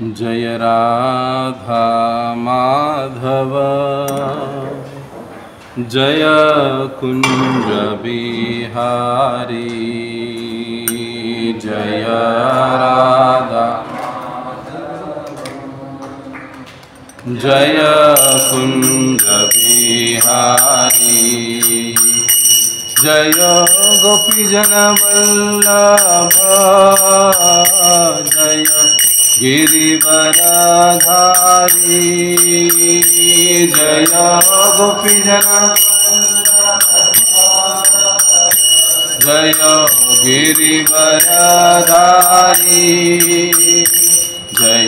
जय राधा माधव जय कुंज बिहारी। जय राधा जय कुंज बिहारी। जय गोपीजन वल्लभ जय गिरिवरधारी। जय गोपीजन जय गिरिवरधारी। जय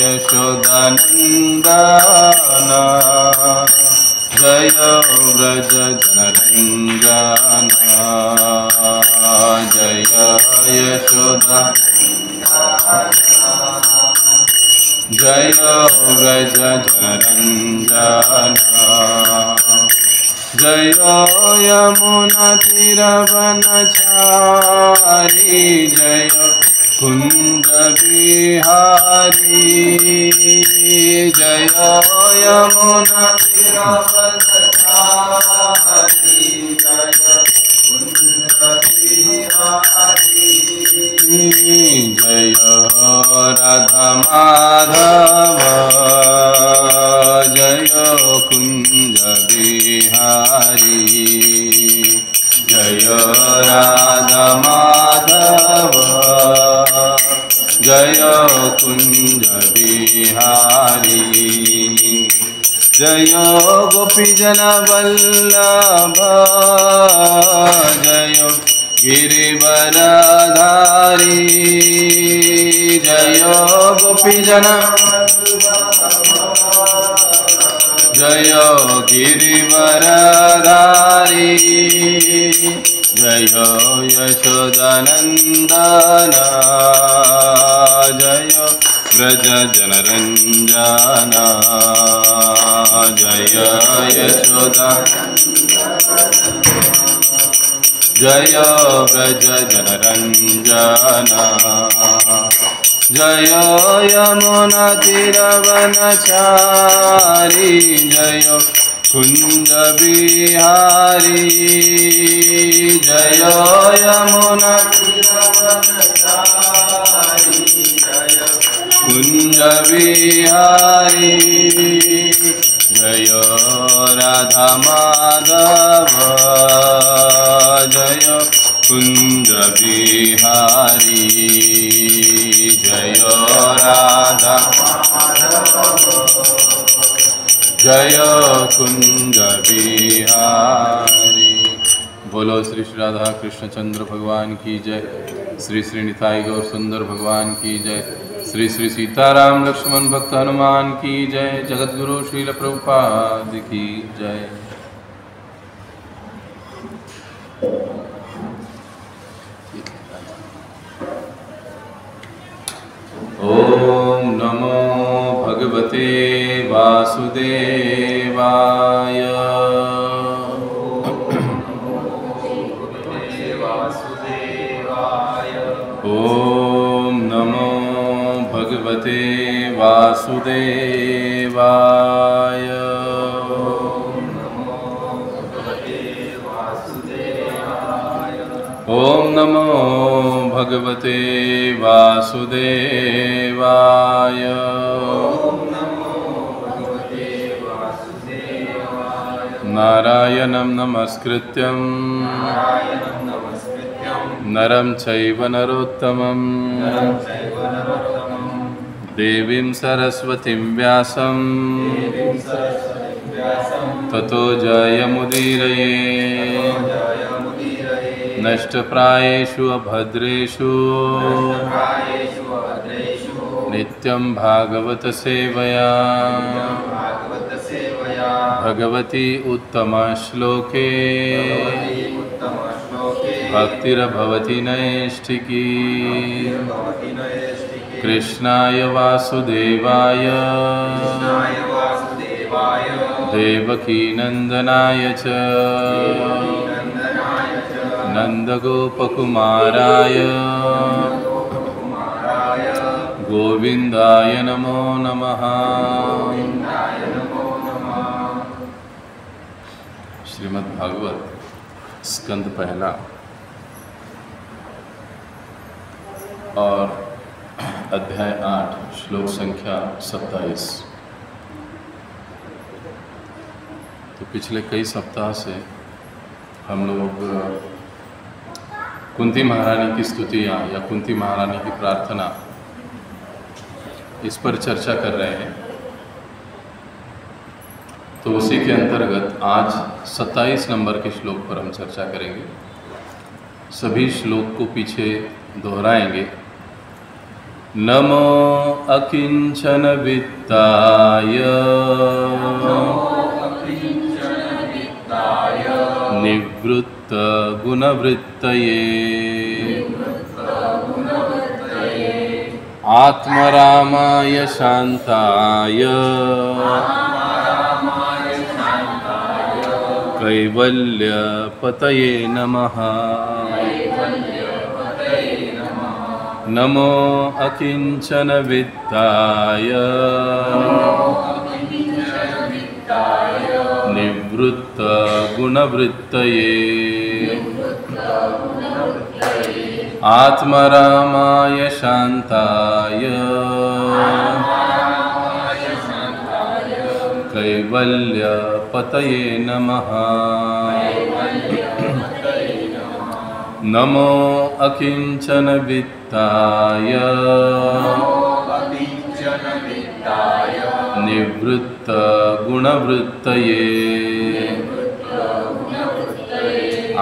यशोदानंदन जय व्रज जनरंजन। जय यशोदा जय व्रज जनरंजन। जय यमुना तीरवनचारी। जय कुंज बिहारी। जय यमुना तीरवनचारी। जय कुंज बिहारी। जय राधा माधव जय कुंज बिहारी। जय राधा माधव जय कुंज बिहारी। जय गोपीजन वल्लभ जय गिरिवरधारी। जय गोपीजन जय गिरिवरधारी। जय यशोदानंदन जय व्रज जनरंजन। जय यशोदा जय व्रज जनरंजन। जय यमुना तीरवनचारी। जय कुंज बिहारी। जय यमुना तीरवनचारी। जय कुंज बिहारी। जय राधा माधव जय कुंज बिहारी। जय राधा जय कुंज बिहारी। बोलो श्री श्री राधा कृष्ण चंद्र भगवान की जय। श्री श्री निताई गौर सुंदर भगवान की जय। श्री श्री सीताराम लक्ष्मण भक्त हनुमान की जय। जगत गुरु श्रील प्रभुपाद की जय। ओम नमो भगवते वासुदेवाय। ओम नमो भगवते वासुदेवाय। ओम नमो भगवते वासुदेवाय। नारायणं नमस्कृत्यं नरं चैव नरोत्तमं देवीं सरस्वतीं व्यासं ततो जयमुदीरये। नष्टप्रायेषु अभद्रेषु नित्यं भागवत सेवया। भगवती उत्तमश्लोके भक्तिर्भवति नैष्ठिकी। कृष्णाय वासुदेवाय देवकी नंदनाय च नंदगोपकुमाराय गोविंदाय नमो नमः। श्रीमद् भागवत स्कंद पहला और अध्याय 8 श्लोक संख्या 27। तो पिछले कई सप्ताह से हम लोग कुंती महारानी की स्तुतियाँ या कुंती महारानी की प्रार्थना इस पर चर्चा कर रहे हैं। तो उसी के अंतर्गत आज 27 नंबर के श्लोक पर हम चर्चा करेंगे। सभी श्लोक को पीछे दोहराएंगे। नमो अकिंचन वित्ताय निवृत्त गुणवृत्तये आत्मरामाय शांताय कैवल्यपतये नमः। नमो अकिंचन वित्ताय निवृत्त गुणवृत्तये आत्मरामाय शांताय कैवल्यपतये नमः। नमो अकिंचन वित्ताय निवृत्त गुणवृत्तये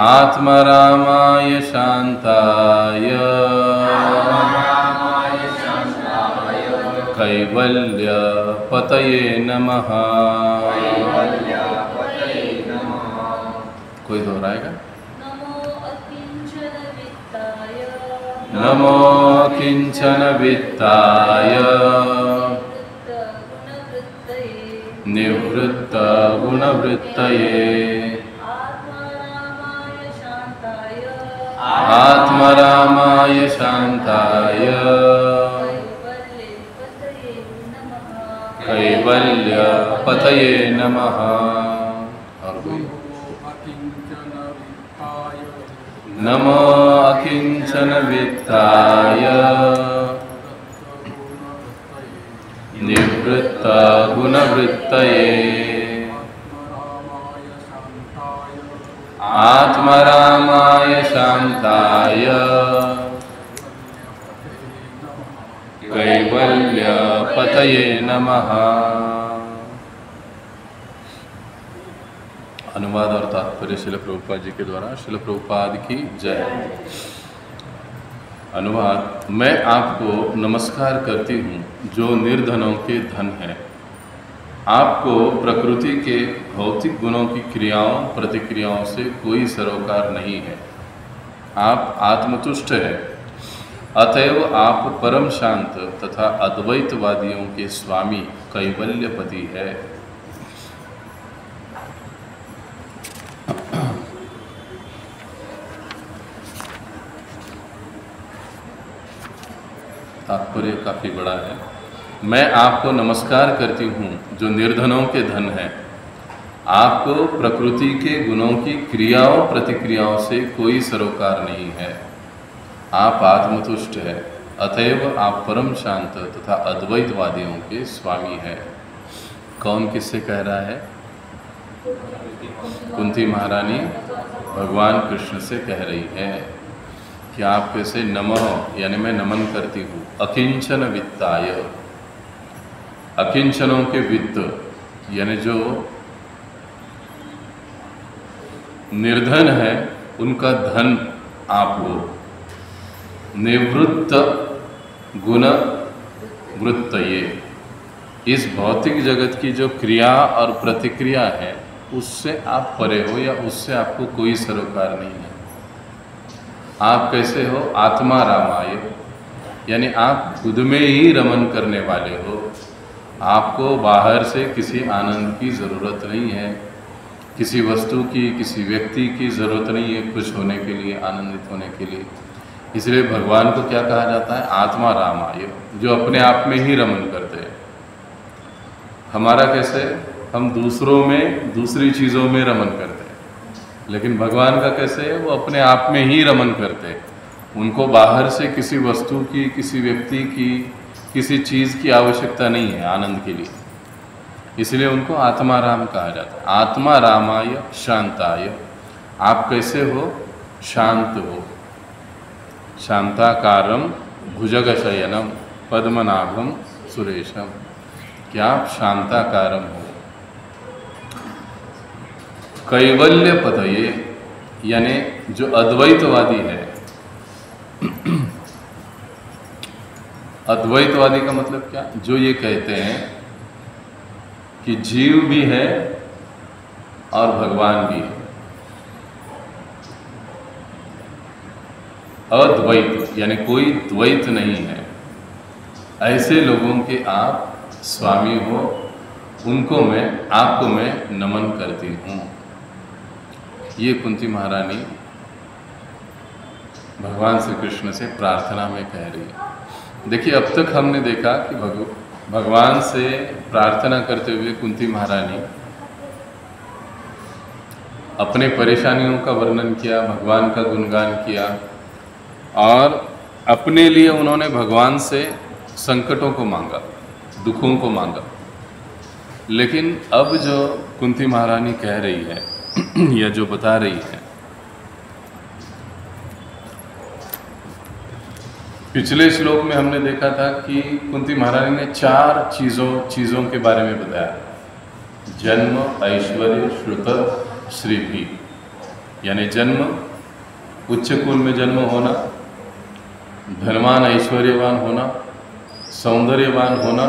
आत्मरामाय शांताय कैवल्यपतये नमः। कोई दोहराएगा? नमो अकिंचन वित्ताय निवृत्त गुणवृत्तये आत्मरामाय शांताय कैवल्यपतये नमः। नमो अकिंचन वित्ताय निवृत्त गुणवृत्तये आत्मरामाय शांताय कैवल्यपतये नमः। अनुवाद और तात्पर्य श्रील प्रभुपाद जी के द्वारा। श्रील प्रभुपाद की जय। अनुवाद। मैं आपको नमस्कार करती हूँ जो निर्धनों के धन है। आपको प्रकृति के भौतिक गुणों की क्रियाओं प्रतिक्रियाओं से कोई सरोकार नहीं है। आप आत्मतुष्ट हैं, अतएव आप परम शांत तथा अद्वैतवादियों के स्वामी कैवल्यपति है। तात्पर्य काफ़ी बड़ा है। मैं आपको नमस्कार करती हूँ जो निर्धनों के धन है। आपको प्रकृति के गुणों की क्रियाओं प्रतिक्रियाओं से कोई सरोकार नहीं है। आप आत्मतुष्ट है, अतएव आप परम शांत तथा अद्वैतवादियों के स्वामी है। कौन किससे कह रहा है? कुंती महारानी भगवान कृष्ण से कह रही है कि आप कैसे नमः यानी मैं नमन करती हूँ अकिंचन वित्ताय। अकिंचनों के वित्त यानी जो निर्धन है उनका धन आप हो। निवृत्त गुण वृत्तये, इस भौतिक जगत की जो क्रिया और प्रतिक्रिया है उससे आप परे हो या उससे आपको कोई सरोकार नहीं है। आप कैसे हो? आत्मा रामाय, यानी आप खुद में ही रमन करने वाले हो। आपको बाहर से किसी आनंद की ज़रूरत नहीं है, किसी वस्तु की, किसी व्यक्ति की ज़रूरत नहीं है खुश होने के लिए, आनंदित होने के लिए। इसलिए भगवान को क्या कहा जाता है? आत्मा रामाय, जो अपने आप में ही रमन करते हैं। हमारा कैसे? हम दूसरों में, दूसरी चीज़ों में रमन करते हैं, लेकिन भगवान का कैसे है? वो अपने आप में ही रमन करते हैं। उनको बाहर से किसी वस्तु की, किसी व्यक्ति की, किसी चीज़ की आवश्यकता नहीं है आनंद के लिए, इसलिए उनको आत्मा राम कहा जाता है। आत्मा रामाय शांताय, आप कैसे हो? शांत हो। शांताकारम भुजगशयनम पद्मनाभम सुरेशम, क्या आप शांताकारम हो। कैवल्य पतये, यानी जो अद्वैतवादी है, अद्वैतवादी का मतलब क्या? जो ये कहते हैं कि जीव भी है और भगवान भी है। अद्वैत यानी कोई द्वैत नहीं है, ऐसे लोगों के आप स्वामी हो, उनको मैं, आपको मैं नमन करती हूँ। ये कुंती महारानी भगवान श्री कृष्ण से प्रार्थना में कह रही है। देखिए, अब तक हमने देखा कि भगवान से प्रार्थना करते हुए कुंती महारानी अपने परेशानियों का वर्णन किया, भगवान का गुणगान किया, और अपने लिए उन्होंने भगवान से संकटों को मांगा, दुखों को मांगा। लेकिन अब जो कुंती महारानी कह रही है या जो बता रही है, पिछले श्लोक में हमने देखा था कि कुंती महारानी ने 4 चीज़ों के बारे में बताया। जन्म, ऐश्वर्य, श्रुत, श्रीभी, यानी जन्म, उच्च कुल में जन्म होना, धनवान ऐश्वर्यवान होना, सौंदर्यवान होना,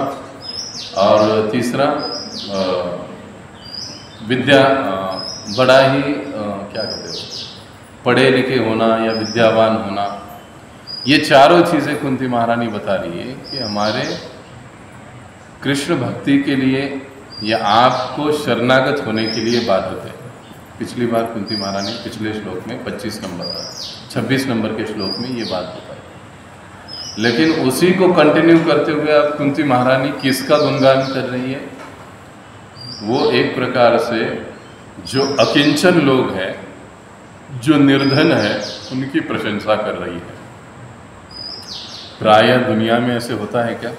और तीसरा विद्या, बड़ा ही क्या कहते हो, पढ़े लिखे होना या विद्यावान होना। ये चारों चीज़ें कुंती महारानी बता रही है कि हमारे कृष्ण भक्ति के लिए या आपको शरणागत होने के लिए बाधित है। पिछली बार कुंती महारानी पिछले श्लोक में 26 नंबर के श्लोक में ये बात बताई, लेकिन उसी को कंटिन्यू करते हुए अब कुंती महारानी किसका गुणगान कर रही है? वो एक प्रकार से जो अकिंचन लोग हैं, जो निर्धन है, उनकी प्रशंसा कर रही है। प्रायः दुनिया में ऐसे होता है क्या?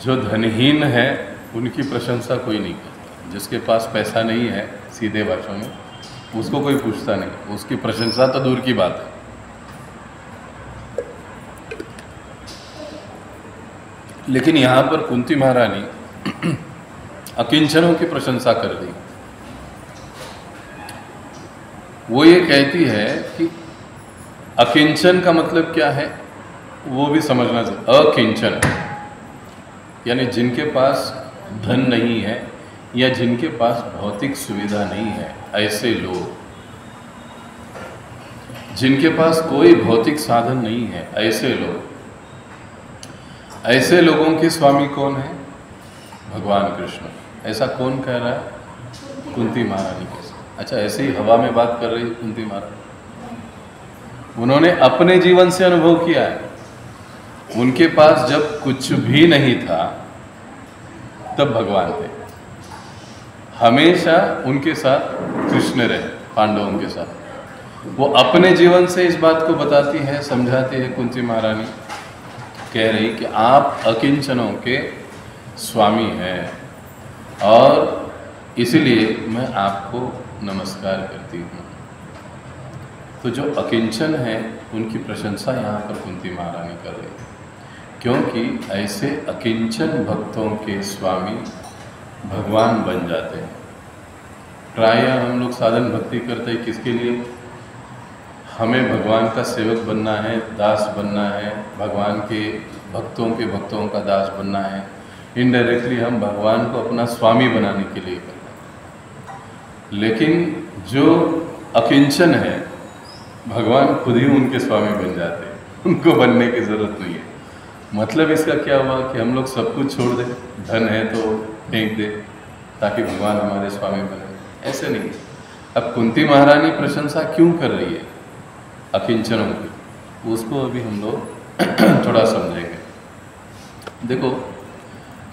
जो धनहीन है उनकी प्रशंसा कोई नहीं करता। जिसके पास पैसा नहीं है, सीधे भाषा में, उसको कोई पूछता नहीं, उसकी प्रशंसा तो दूर की बात है। लेकिन यहाँ पर कुंती महारानी अकिंचनों की प्रशंसा कर रही। वो ये कहती है कि अकिंचन का मतलब क्या है वो भी समझना चाहिए। अकिंचन यानी जिनके पास धन नहीं है या जिनके पास भौतिक सुविधा नहीं है, ऐसे लोग, जिनके पास कोई भौतिक साधन नहीं है, ऐसे लोग, ऐसे लोगों के स्वामी कौन है? भगवान कृष्ण। ऐसा कौन कह रहा है? कुंती महारानी के। अच्छा, ऐसे ही हवा में बात कर रही है कुंती महारानी। उन्होंने अपने जीवन से अनुभव किया है। उनके पास जब कुछ भी नहीं था तब भगवान थे। हमेशा उनके साथ कृष्ण रहे, पांडवों के साथ। वो अपने जीवन से इस बात को बताती है, समझाती है कुंती महारानी, कह रही कि आप अकिंचनों के स्वामी हैं और इसलिए मैं आपको नमस्कार करती हूँ। तो जो अकिंचन है उनकी प्रशंसा यहाँ पर कुंती महारानी कर रही है, क्योंकि ऐसे अकिंचन भक्तों के स्वामी भगवान बन जाते हैं। प्रायः हम लोग साधन भक्ति करते हैं किसके लिए? हमें भगवान का सेवक बनना है, दास बनना है, भगवान के भक्तों का दास बनना है। इनडायरेक्टली हम भगवान को अपना स्वामी बनाने के लिए करते हैं। लेकिन जो अकिंचन है, भगवान खुद ही उनके स्वामी बन जाते हैं, उनको बनने की ज़रूरत नहीं है। मतलब इसका क्या हुआ कि हम लोग सब कुछ छोड़ दें, धन है तो फेंक दे ताकि भगवान हमारे स्वामी बने, ऐसे नहीं। अब कुंती महारानी प्रशंसा क्यों कर रही है अकिंचनों की? उसको अभी हम लोग थोड़ा समझेंगे। देखो,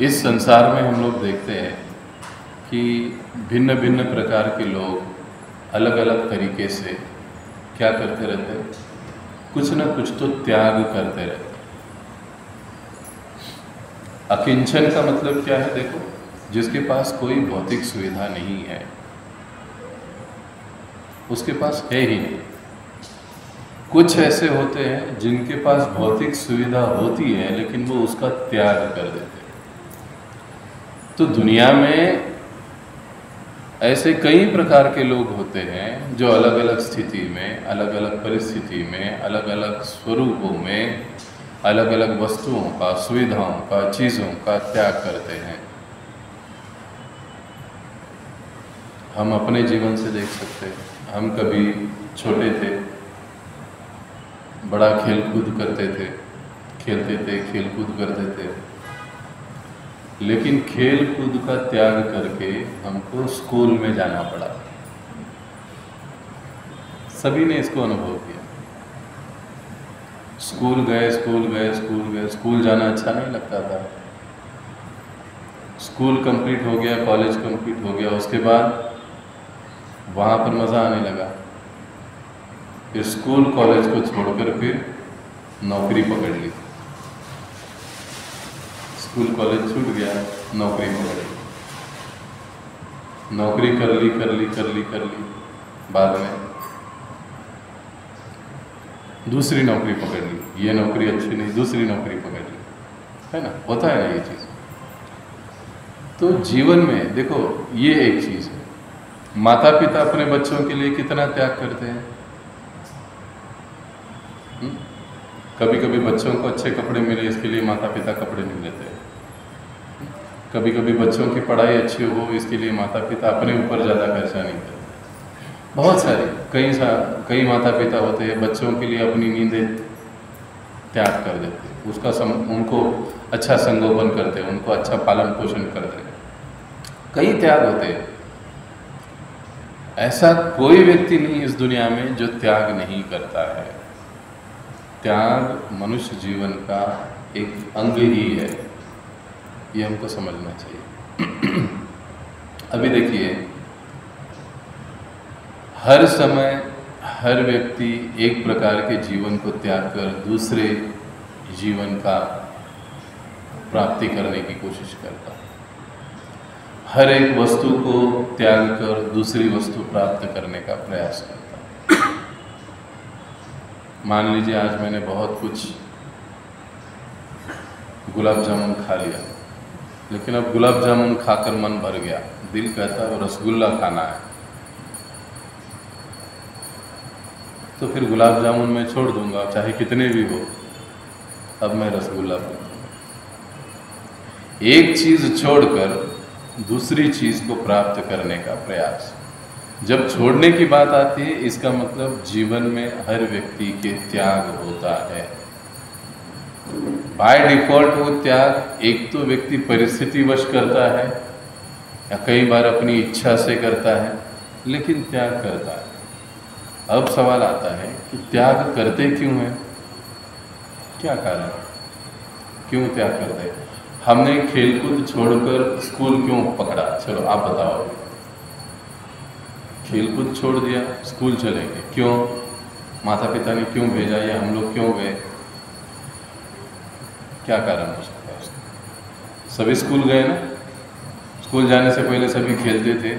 इस संसार में हम लोग देखते हैं कि भिन्न भिन्न प्रकार के लोग अलग अलग तरीके से क्या करते रहते हैं, कुछ न कुछ तो त्याग करते रहते हैं। अकिंचन का मतलब क्या है? देखो, जिसके पास कोई भौतिक सुविधा नहीं है, उसके पास है ही नहीं। कुछ ऐसे होते हैं जिनके पास भौतिक सुविधा होती है लेकिन वो उसका त्याग कर देते हैं। तो दुनिया में ऐसे कई प्रकार के लोग होते हैं जो अलग अलग स्थिति में, अलग अलग परिस्थिति में, अलग अलग स्वरूपों में, अलग अलग वस्तुओं का, सुविधाओं का, चीज़ों का त्याग करते हैं। हम अपने जीवन से देख सकते हैं। हम कभी छोटे थे, बड़ा खेल कूद करते थे, खेलते थे, खेल कूद करते थे, लेकिन खेल कूद का त्याग करके हमको स्कूल में जाना पड़ा। सभी ने इसको अनुभव किया। स्कूल गए, स्कूल गए, स्कूल गए, स्कूल जाना अच्छा नहीं लगता था। स्कूल कंप्लीट हो गया, कॉलेज कंप्लीट हो गया, उसके बाद वहाँ पर मज़ा आने लगा। फिर स्कूल कॉलेज को छोड़कर फिर नौकरी पकड़ ली। स्कूल कॉलेज छूट गया, नौकरी पकड़ ली, नौकरी कर ली, कर ली, कर ली, कर ली, बाद में दूसरी नौकरी पकड़ ली। ये नौकरी अच्छी नहीं, दूसरी नौकरी पकड़ ली, है ना? होता है ना ये चीज़। तो जीवन में देखो, ये एक चीज़ है। माता पिता अपने बच्चों के लिए कितना त्याग करते हैं। कभी कभी बच्चों को अच्छे कपड़े मिले, इसके लिए माता पिता कपड़े नहीं लेते हैं। कभी कभी बच्चों की पढ़ाई अच्छी हो, इसके लिए माता पिता अपने ऊपर ज़्यादा खर्चा नहीं करते। बहुत सारे कई माता पिता होते हैं बच्चों के लिए अपनी नींदें त्याग कर देते हैं, उनको अच्छा संगोपन करते हैं, उनको अच्छा पालन पोषण करते हैं। कई त्याग होते हैं। ऐसा कोई व्यक्ति नहीं इस दुनिया में जो त्याग नहीं करता है। त्याग मनुष्य जीवन का एक अंग ही है, ये हमको समझना चाहिए। अभी देखिए, हर समय हर व्यक्ति एक प्रकार के जीवन को त्याग कर दूसरे जीवन का प्राप्ति करने की कोशिश करता है। हर एक वस्तु को त्याग कर दूसरी वस्तु प्राप्त करने का प्रयास करता है। मान लीजिए आज मैंने बहुत कुछ गुलाब जामुन खा लिया, लेकिन अब गुलाब जामुन खाकर मन भर गया, दिल कहता है रसगुल्ला खाना है, तो फिर गुलाब जामुन मैं छोड़ दूंगा, चाहे कितने भी हो। अब मैं रसगुल्ला पीऊंगा। एक चीज़ छोड़कर दूसरी चीज़ को प्राप्त करने का प्रयास। जब छोड़ने की बात आती है, इसका मतलब जीवन में हर व्यक्ति के त्याग होता है। बाय डिफॉल्ट वो त्याग एक तो व्यक्ति परिस्थितिवश करता है या कई बार अपनी इच्छा से करता है, लेकिन त्याग करता है। अब सवाल आता है कि त्याग करते क्यों हैं? क्या कारण, क्यों त्याग करते हैं? हमने खेलकूद छोड़कर स्कूल क्यों पकड़ा? चलो आप बताओ। खेलकूद छोड़ दिया, स्कूल चलेंगे, क्यों? माता पिता ने क्यों भेजा या हम लोग क्यों गए? क्या कारण हो सकता है उसका? सभी स्कूल गए ना। स्कूल जाने से पहले सभी खेलते थे,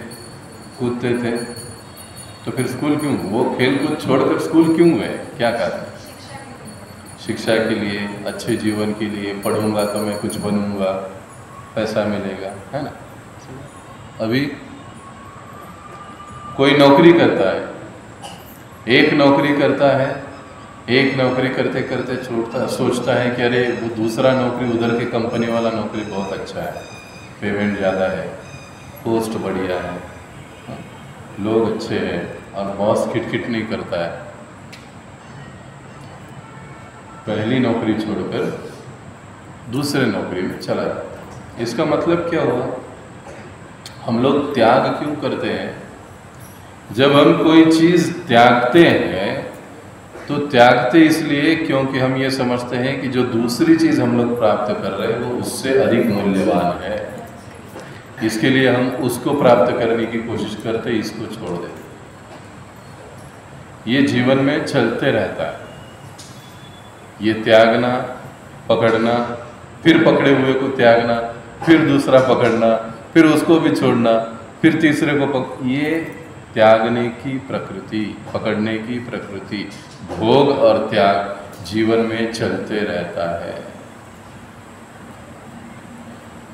कूदते थे, तो फिर स्कूल क्यों? वो खेलकूद छोड़कर स्कूल क्यों गए? क्या कारण? शिक्षा के लिए, अच्छे जीवन के लिए। पढ़ूंगा तो मैं कुछ बनूंगा, पैसा मिलेगा, है ना? अभी कोई नौकरी करता है, एक नौकरी करता है, एक नौकरी करते करते सोचता है कि अरे वो दूसरा नौकरी, उधर के कंपनी वाला नौकरी बहुत अच्छा है, पेमेंट ज़्यादा है, पोस्ट बढ़िया है, लोग अच्छे हैं और बॉस खिटखिट नहीं करता है। पहली नौकरी छोड़कर दूसरे नौकरी में चला जाता है। इसका मतलब क्या हुआ? हम लोग त्याग क्यों करते हैं? जब हम कोई चीज़ त्यागते हैं तो त्यागते इसलिए क्योंकि हम ये समझते हैं कि जो दूसरी चीज़ हम लोग प्राप्त कर रहे हैं वो उससे अधिक मूल्यवान है, इसके लिए हम उसको प्राप्त करने की कोशिश करते, इसको छोड़ देते। ये जीवन में चलते रहता है, ये त्यागना, पकड़ना, फिर पकड़े हुए को त्यागना, फिर दूसरा पकड़ना, फिर उसको भी छोड़ना, फिर तीसरे को ये त्यागने की प्रकृति, पकड़ने की प्रकृति, भोग और त्याग जीवन में चलते रहता है।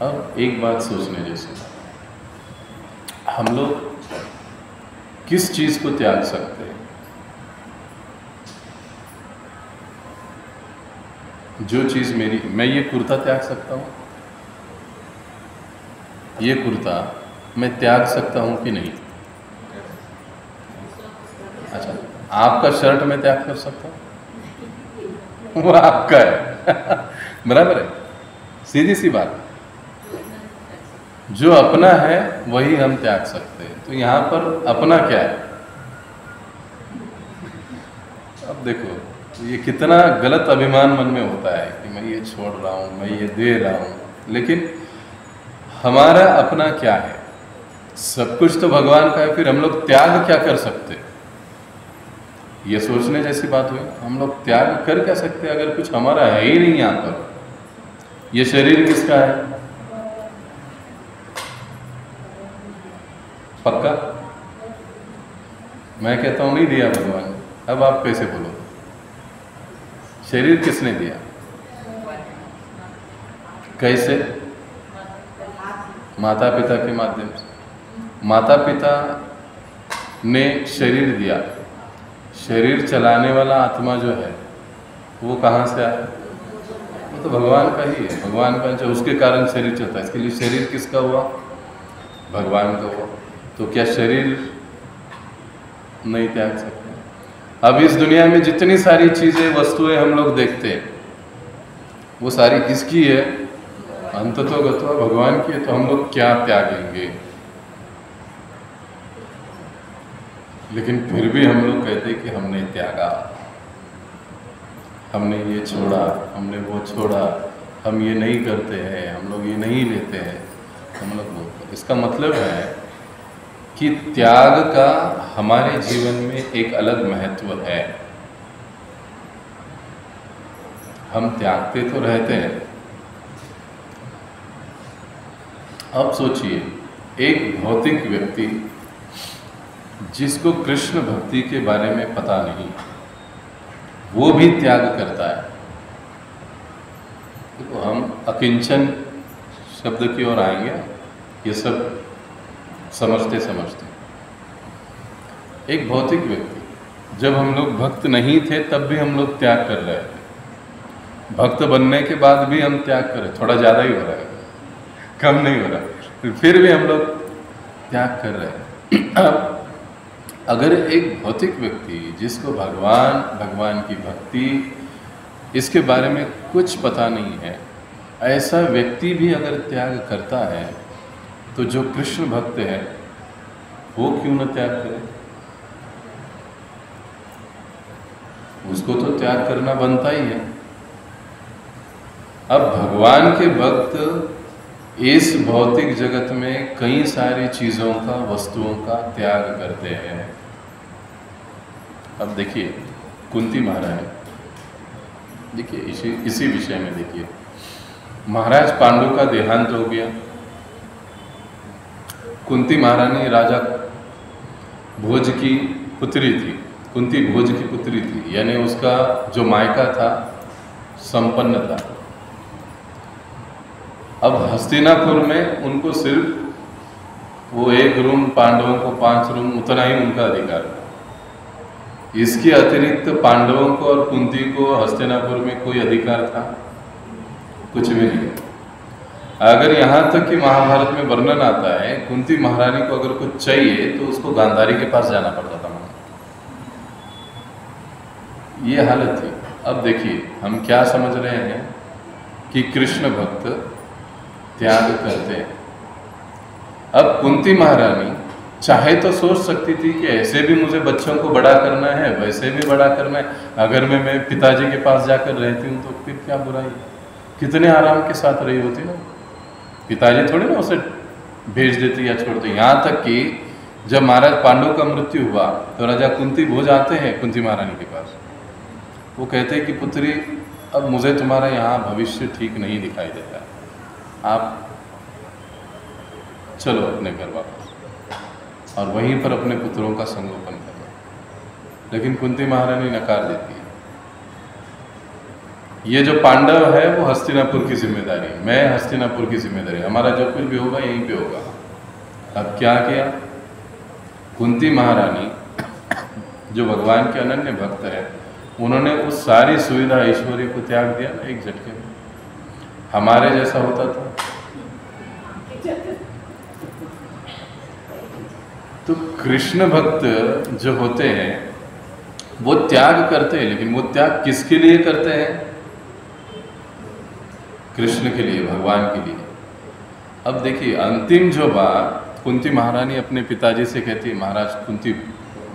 अब एक बात सोचने जैसी, हम लोग किस चीज को त्याग सकते हैं? जो चीज मेरी, मैं ये कुर्ता त्याग सकता हूं, ये कुर्ता मैं त्याग सकता हूं कि नहीं? अच्छा, आपका शर्ट मैं त्याग कर सकता हूं? वो आपका है बराबर है, सीधी सी बात। जो अपना है वही हम त्याग सकते हैं। तो यहां पर अपना क्या है? अब देखो ये कितना गलत अभिमान मन में होता है कि मैं ये छोड़ रहा हूं, मैं ये दे रहा हूं, लेकिन हमारा अपना क्या है? सब कुछ तो भगवान का है, फिर हम लोग त्याग क्या कर सकते? ये सोचने जैसी बात हुई। हम लोग त्याग कर क्या सकते अगर कुछ हमारा है ही नहीं यहाँ पर? ये शरीर किसका है? पक्का मैं कहता हूं नहीं दिया भगवान। अब आप कैसे बोलो? शरीर किसने दिया? कैसे? माता पिता के माध्यम से। माता पिता ने शरीर दिया, शरीर चलाने वाला आत्मा जो है वो कहाँ से आया? वो तो भगवान का ही है, भगवान का, जो उसके कारण शरीर चलता है। इसके लिए शरीर किसका हुआ? भगवान का हुआ। तो क्या शरीर नहीं त्याग सकते? अब इस दुनिया में जितनी सारी चीजें, वस्तुएं हम लोग देखते हैं, वो सारी किसकी है? अंततो गत्वा भगवान की है। तो हम लोग क्या त्यागेंगे? लेकिन फिर भी हम लोग कहते कि हमने त्यागा, हमने ये छोड़ा, हमने वो छोड़ा, हम ये नहीं करते हैं, हम लोग ये नहीं लेते हैं, हम लोग बोलते हैं। इसका मतलब है कि त्याग का हमारे जीवन में एक अलग महत्व है। हम त्यागते तो रहते हैं। अब सोचिए, एक भौतिक व्यक्ति जिसको कृष्ण भक्ति के बारे में पता नहीं, वो भी त्याग करता है। देखो, हम अकिंचन शब्द की ओर आएंगे, ये सब समझते समझते। एक भौतिक व्यक्ति, जब हम लोग भक्त नहीं थे तब भी हम लोग त्याग कर रहे थे, भक्त बनने के बाद भी हम त्याग कर रहे, थोड़ा ज़्यादा ही हो रहा है, कम नहीं हो रहा, फिर भी हम लोग त्याग कर रहे हैं। अब अगर एक भौतिक व्यक्ति जिसको भगवान की भक्ति, इसके बारे में कुछ पता नहीं है, ऐसा व्यक्ति भी अगर त्याग करता है, तो जो कृष्ण भक्त है वो क्यों न त्याग करे? उसको तो त्याग करना बनता ही है। अब भगवान के भक्त इस भौतिक जगत में कई सारी चीजों का, वस्तुओं का त्याग करते हैं। अब देखिए, कुंती महारानी, देखिए इसी विषय में देखिए, महाराज पांडु का देहांत हो गया। कुंती महारानी राजा भोज की पुत्री थी, कुंती भोज की पुत्री थी, यानी उसका जो मायका था संपन्न था। अब हस्तिनापुर में उनको सिर्फ वो 1 रूम, पांडवों को 5 रूम, उतना ही उनका अधिकार था। इसके अतिरिक्त पांडवों को और कुंती को हस्तिनापुर में कोई अधिकार था? कुछ भी नहीं। अगर यहाँ तक कि महाभारत में वर्णन आता है, कुंती महारानी को अगर कुछ चाहिए तो उसको गांधारी के पास जाना पड़ता था। ये हालत थी। अब देखिए, हम क्या समझ रहे हैं कि कृष्ण भक्त त्याग करते हैं। अब कुंती महारानी चाहे तो सोच सकती थी कि ऐसे भी मुझे बच्चों को बड़ा करना है, वैसे भी बड़ा करना है, अगर मैं पिताजी के पास जाकर रहती हूँ तो फिर क्या बुराई है। कितने आराम के साथ रही होती ना, पिताजी थोड़ी ना उसे भेज देती या छोड़ देती। यहाँ तक कि जब महाराज पांडु का मृत्यु हुआ तो राजा कुंती भोज आते हैं कुंती महारानी के पास। वो कहते हैं कि पुत्री, अब मुझे तुम्हारा यहाँ भविष्य ठीक नहीं दिखाई देता, आप चलो अपने घर वापस और वहीं पर अपने पुत्रों का संगोपन करो। लेकिन कुंती महारानी नकार देती है। ये जो पांडव है वो हस्तिनापुर की जिम्मेदारी, मैं हस्तिनापुर की जिम्मेदारी, हमारा जो कुछ भी होगा यहीं पे होगा। अब क्या किया, कुंती महारानी जो भगवान के अनन्य भक्त है, उन्होंने उस सारी सुविधा ऐश्वर्य को त्याग दिया ना एक झटके में। हमारे जैसा होता था तो कृष्ण भक्त जो होते हैं वो त्याग करते हैं, लेकिन वो त्याग किसके लिए करते हैं? कृष्ण के लिए, भगवान के लिए। अब देखिए अंतिम जो बात कुंती महारानी अपने पिताजी से कहती है, महाराज कुंती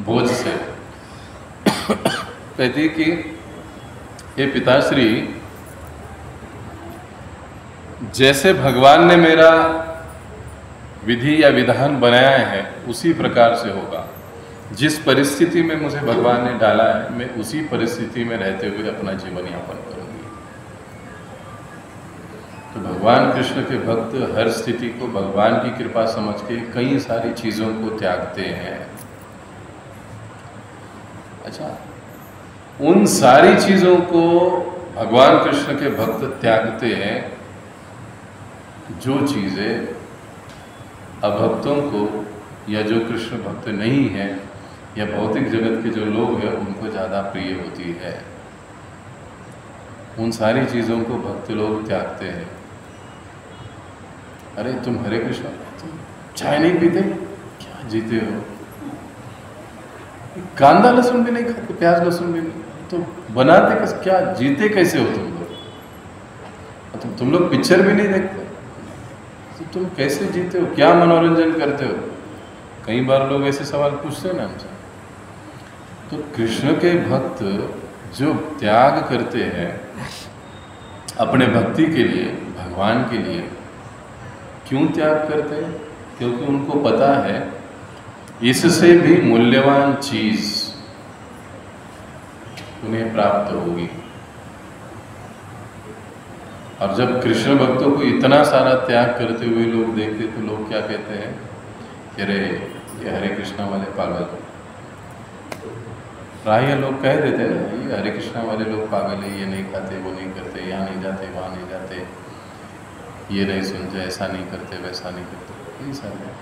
भोज से कहती है कि हे पिताश्री, जैसे भगवान ने मेरा विधि या विधान बनाया है उसी प्रकार से होगा। जिस परिस्थिति में मुझे भगवान ने डाला है मैं उसी परिस्थिति में रहते हुए अपना जीवन यापन करूंगी। तो भगवान कृष्ण के भक्त हर स्थिति को भगवान की कृपा समझ के कई सारी चीजों को त्यागते हैं। अच्छा, उन सारी चीजों को भगवान कृष्ण के भक्त त्यागते हैं जो चीजें अभक्तों को या जो कृष्ण भक्त नहीं है या भौतिक जगत के जो लोग हैं उनको ज़्यादा प्रिय होती है। उन सारी चीज़ों को भक्त लोग त्यागते हैं। अरे तुम हरे कृष्ण, तुम चाय नहीं पीते, क्या जीते हो? कांदा लहसुन भी नहीं खाते, प्याज लहसुन भी नहीं, तो बनाते कैसे, क्या जीते कैसे हो तुम लोग? तुम लोग पिक्चर भी नहीं देखते, तो तुम कैसे जीते हो, क्या मनोरंजन करते हो? कई बार लोग ऐसे सवाल पूछते हैं ना हमसे। तो कृष्ण के भक्त जो त्याग करते हैं अपने भक्ति के लिए, भगवान के लिए, क्यों त्याग करते हैं? क्योंकि उनको पता है इससे भी मूल्यवान चीज उन्हें प्राप्त होगी। और जब कृष्ण भक्तों को इतना सारा त्याग करते हुए लोग देखते तो लोग क्या कहते हैं कि अरे ये हरे कृष्णा वाले पागल। प्राय लोग कह देते हैं ना, ये हरे कृष्णा वाले लोग पागल है, ये नहीं खाते, वो नहीं करते, यहाँ नहीं जाते, वहाँ नहीं जाते, ये नहीं सुनते, ऐसा नहीं करते, वैसा नहीं करते, यही सारे।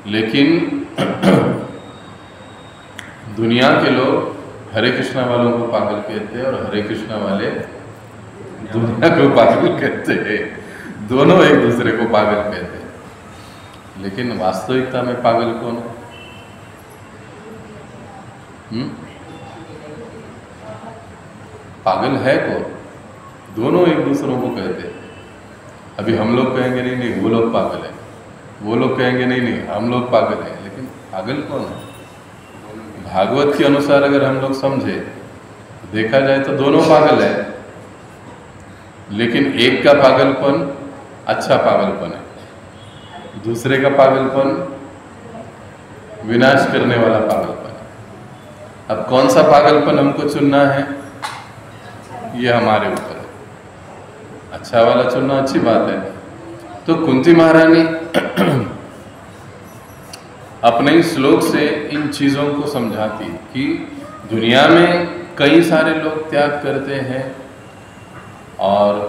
लेकिन दुनिया के लोग हरे कृष्णा वालों को पागल कहते हैं और हरे कृष्णा वाले दुनिया को पागल कहते हैं। दोनों एक दूसरे को पागल कहते हैं, लेकिन वास्तविकता में पागल कौन है? पागल है कौन? दोनों एक दूसरों को कहते हैं। अभी हम लोग कहेंगे नहीं नहीं वो लोग पागल है, वो लोग कहेंगे नहीं नहीं हम लोग पागल है, लेकिन पागल कौन है? भागवत के अनुसार अगर हम लोग समझे, देखा जाए तो दोनों पागल है, लेकिन एक का पागलपन अच्छा पागलपन है, दूसरे का पागलपन विनाश करने वाला पागलपन है। अब कौन सा पागलपन हमको चुनना है, ये हमारे ऊपर है। अच्छा वाला चुनना अच्छी बात है। तो कुंती महारानी अपने श्लोक से इन चीज़ों को समझाती कि दुनिया में कई सारे लोग त्याग करते हैं और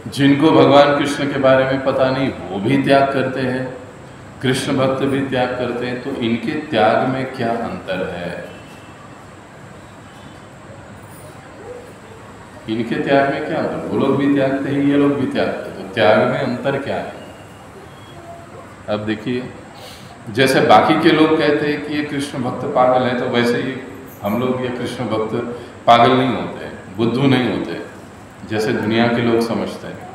जिनको भगवान कृष्ण के बारे में पता नहीं वो भी त्याग करते हैं, कृष्ण भक्त भी त्याग करते हैं। तो इनके त्याग में क्या अंतर है? इनके त्याग में क्या अंतर? वो लोग भी त्यागते हैं, ये लोग भी त्यागते हैं, तो त्याग में अंतर क्या है? अब देखिए, जैसे बाकी के लोग कहते हैं कि ये कृष्ण भक्त पागल है, तो वैसे ही हम लोग ये कृष्ण भक्त पागल नहीं होते, बुद्धू नहीं होते, जैसे दुनिया के लोग समझते हैं।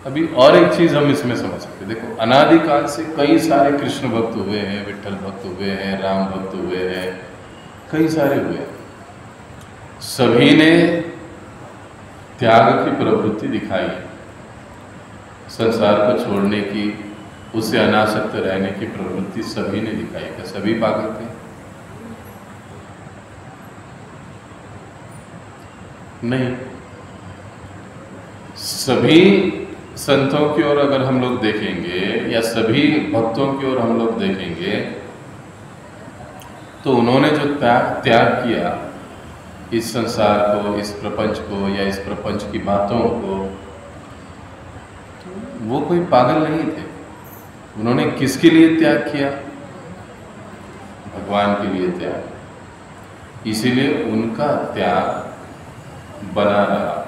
अभी और एक चीज हम इसमें समझ सकते हैं। देखो, अनादिकाल से कई सारे कृष्ण भक्त हुए हैं, विठ्ठल भक्त हुए हैं, राम भक्त हुए हैं, कई सारे हुए हैं। सभी ने त्याग की प्रवृत्ति दिखाई है, संसार को छोड़ने की, उससे अनासक्त रहने की प्रवृत्ति सभी ने दिखाई है। सभी पागल थे? नहीं। सभी संतों की ओर अगर हम लोग देखेंगे या सभी भक्तों की ओर हम लोग देखेंगे तो उन्होंने जो त्याग किया इस संसार को, इस प्रपंच को या इस प्रपंच की बातों को, वो कोई पागल नहीं थे। उन्होंने किसके लिए त्याग किया? भगवान के लिए त्याग। इसीलिए उनका त्याग बना रहा,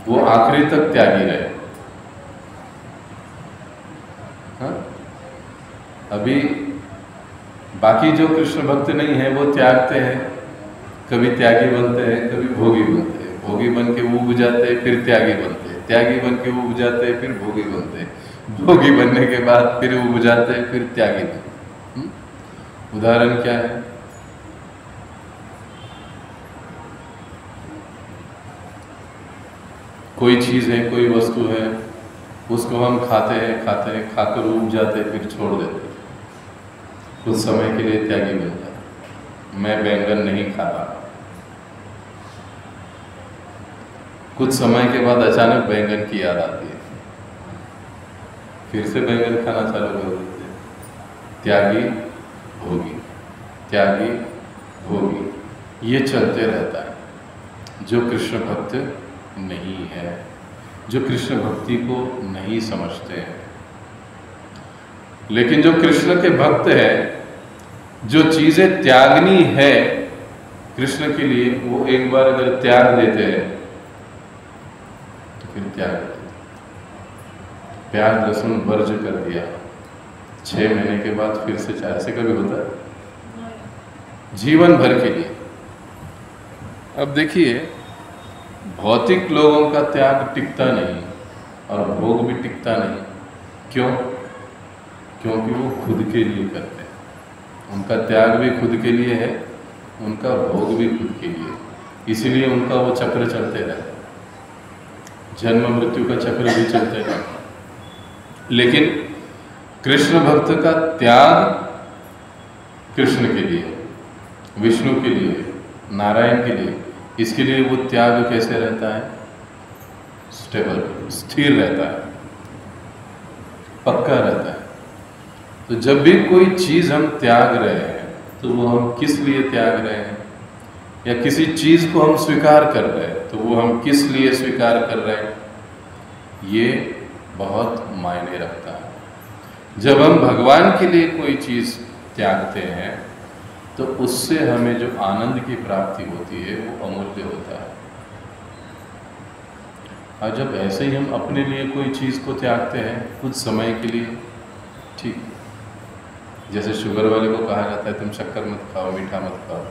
वो आखिरी तक त्यागी रहे। हाँ? अभी बाकी जो कृष्ण भक्त नहीं है वो त्यागते हैं, कभी त्यागी बनते हैं, कभी भोगी बनते हैं, भोगी बन के वो उब जाते हैं, फिर त्यागी बनते हैं, त्यागी बन के वो उब जाते हैं, फिर भोगी बनते हैं, भोगी बनने के बाद फिर उब जाते हैं, फिर त्यागी बनते हैं। उदाहरण क्या है? कोई चीज है, कोई वस्तु है, उसको हम खाते हैं, खाकर उब जाते हैं, फिर छोड़ देते हैं, कुछ समय के लिए त्यागी बन जाता। मैं बैंगन नहीं खाता, कुछ समय के बाद अचानक बैंगन की याद आती है, फिर से बैंगन खाना चालू कर देते हैं। त्यागी भोगी, त्यागी भोगी, ये चलते रहता है। जो कृष्ण भक्त नहीं है, जो कृष्ण भक्ति को नहीं समझते हैं। लेकिन जो कृष्ण के भक्त है, जो चीजें त्यागनी है कृष्ण के लिए, वो एक बार अगर त्याग देते हैं तो फिर त्याग देते। प्याज लहसुन वर्ज कर दिया, 6 महीने के बाद फिर से चाहे, ऐसे कभी होता है? जीवन भर के लिए। अब देखिए, भौतिक लोगों का त्याग टिकता नहीं और भोग भी टिकता नहीं। क्यों? क्योंकि वो खुद के लिए करते हैं। उनका त्याग भी खुद के लिए है, उनका भोग भी खुद के लिए, इसीलिए उनका वो चक्र चलते रहता है, जन्म मृत्यु का चक्र भी चलते रहता है। लेकिन कृष्ण भक्त का त्याग कृष्ण के लिए, विष्णु के लिए, नारायण के लिए, इसके लिए वो त्याग कैसे रहता है? स्टेबल, स्थिर रहता है, पक्का रहता है। तो जब भी कोई चीज हम त्याग रहे हैं तो वो हम किस लिए त्याग रहे हैं, या किसी चीज को हम स्वीकार कर रहे हैं तो वो हम किस लिए स्वीकार कर रहे हैं, ये बहुत मायने रखता है। जब हम भगवान के लिए कोई चीज त्यागते हैं तो उससे हमें जो आनंद की प्राप्ति होती है वो अमूल्य होता है। और जब ऐसे ही हम अपने लिए कोई चीज को त्यागते हैं कुछ समय के लिए, ठीक, जैसे शुगर वाले को कहा जाता है तुम शक्कर मत खाओ, मीठा मत खाओ,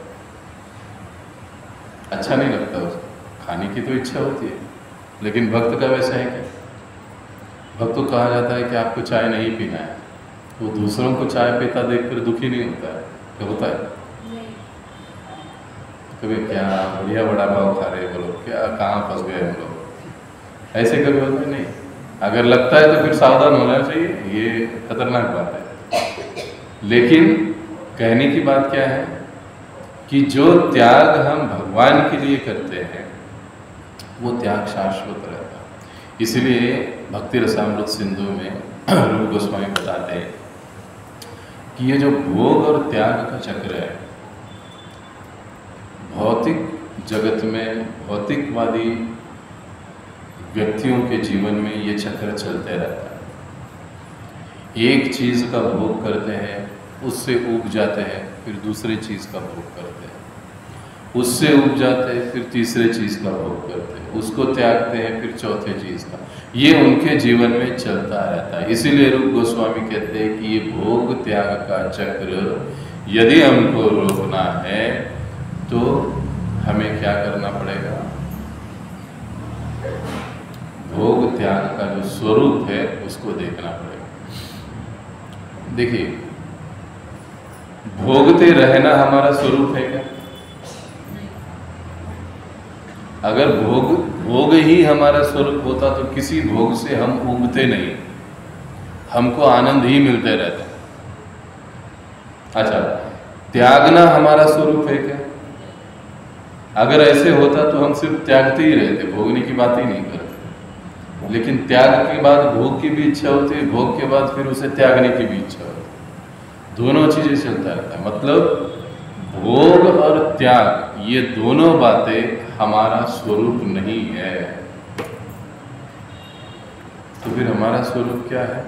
अच्छा नहीं लगता उसको, खाने की तो इच्छा होती है। लेकिन भक्त का वैसा है क्या? भक्त को कहा जाता है कि आपको चाय नहीं पीना है, वो दूसरों को चाय पीता देखकर दुखी नहीं होता है, क्या होता है? कभी क्या बढ़िया बड़ा पाव खा रहे बोलो, क्या कहाँ फंस गए हम लोग, ऐसे कभी होता है? नहीं। अगर लगता है तो फिर सावधान होना चाहिए, ये खतरनाक बात है। लेकिन कहने की बात क्या है कि जो त्याग हम भगवान के लिए करते हैं वो त्याग शाश्वत रहता है। इसलिए भक्ति रसामृत सिंधु में रूप गोस्वामी बताते हैं कि ये जो भोग और त्याग का चक्र है, भौतिक जगत में भौतिकवादी व्यक्तियों के जीवन में ये चक्र चलते रहता है। एक चीज का भोग करते हैं, उससे ऊब जाते हैं, फिर दूसरी चीज का भोग करते हैं, उससे ऊब जाते हैं, फिर तीसरे चीज का भोग करते हैं, उसको त्यागते हैं, फिर चौथे चीज का। ये उनके जीवन में चलता रहता है। इसीलिए रूप गोस्वामी कहते हैं कि ये भोग त्याग का चक्र यदि हमको रोकना है तो हमें क्या करना पड़ेगा? त्याग का जो स्वरूप है उसको देखना पड़ेगा। देखिए, भोगते रहना हमारा स्वरूप है क्या? अगर भोग ही हमारा स्वरूप होता तो किसी भोग से हम उबते नहीं, हमको आनंद ही मिलते रहता। अच्छा, त्यागना हमारा स्वरूप है क्या? अगर ऐसे होता तो हम सिर्फ त्यागते ही रहते, भोगने की बात ही नहीं करते। लेकिन त्याग के बाद भोग की भी इच्छा होती है, भोग के बाद फिर उसे त्यागने की भी इच्छा होती है, दोनों चीजें चलता रहता है। मतलब भोग और त्याग ये दोनों बातें हमारा स्वरूप नहीं है। तो फिर हमारा स्वरूप क्या है?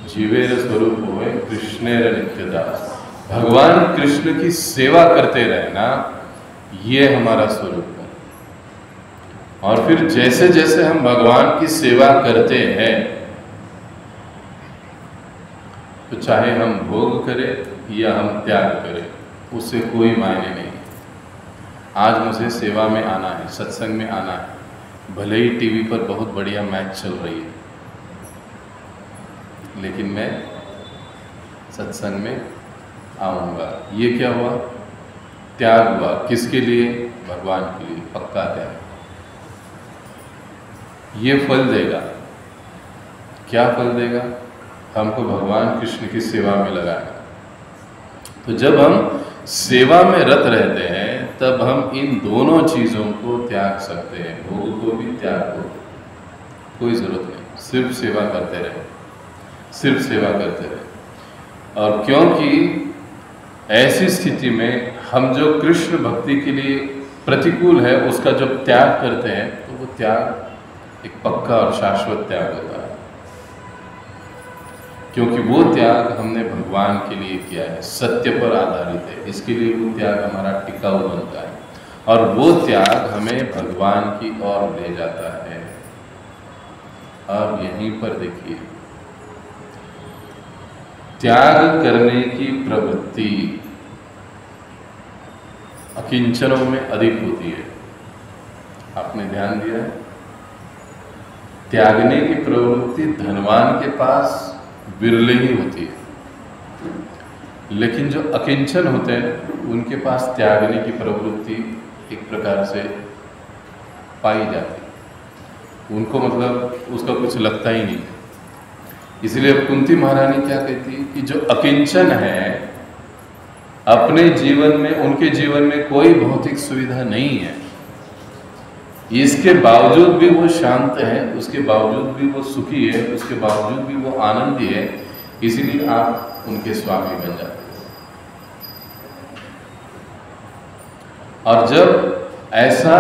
जीवेर स्वरूप होए कृष्णेर नित्यदास, भगवान कृष्ण की सेवा करते रहना, ये हमारा स्वरूप है। और फिर जैसे जैसे हम भगवान की सेवा करते हैं, तो चाहे हम भोग करें या हम त्याग करें, उससे कोई मायने नहीं। आज मुझे सेवा में आना है, सत्संग में आना है, भले ही टीवी पर बहुत बढ़िया मैच चल रही है, लेकिन मैं सत्संग में आऊँगा। ये क्या हुआ? त्याग हुआ। किसके लिए? भगवान के लिए, पक्का त्याग। ये फल देगा। क्या फल देगा? हमको भगवान कृष्ण की सेवा में लगाएगा। तो जब हम सेवा में रत रहते हैं, तब हम इन दोनों चीज़ों को त्याग सकते हैं, भोग को भी, त्याग को। कोई ज़रूरत नहीं, सिर्फ सेवा करते रहे, सिर्फ सेवा करते रहे। और क्योंकि ऐसी स्थिति में हम जो कृष्ण भक्ति के लिए प्रतिकूल है उसका जब त्याग करते हैं, तो वो त्याग एक पक्का और शाश्वत त्याग होता है। क्योंकि वो त्याग हमने भगवान के लिए किया है, सत्य पर आधारित है, इसके लिए वो त्याग हमारा टिकाऊ बनता है। और वो त्याग हमें भगवान की ओर ले जाता है। अब यहीं पर देखिए, त्याग करने की प्रवृत्ति अकिंचनों में अधिक होती है। आपने ध्यान दिया है? त्यागने की प्रवृत्ति धनवान के पास विरले ही होती है, लेकिन जो अकिंचन होते हैं उनके पास त्यागने की प्रवृत्ति एक प्रकार से पाई जाती है। उनको मतलब उसका कुछ लगता ही नहीं। इसलिए कुंती महारानी क्या कहती है कि जो अकिंचन है, अपने जीवन में, उनके जीवन में कोई भौतिक सुविधा नहीं है, इसके बावजूद भी वो शांत है, उसके बावजूद भी वो सुखी है, उसके बावजूद भी वो आनंदी है। इसीलिए आप उनके स्वामी बन जाते हैं। और जब ऐसा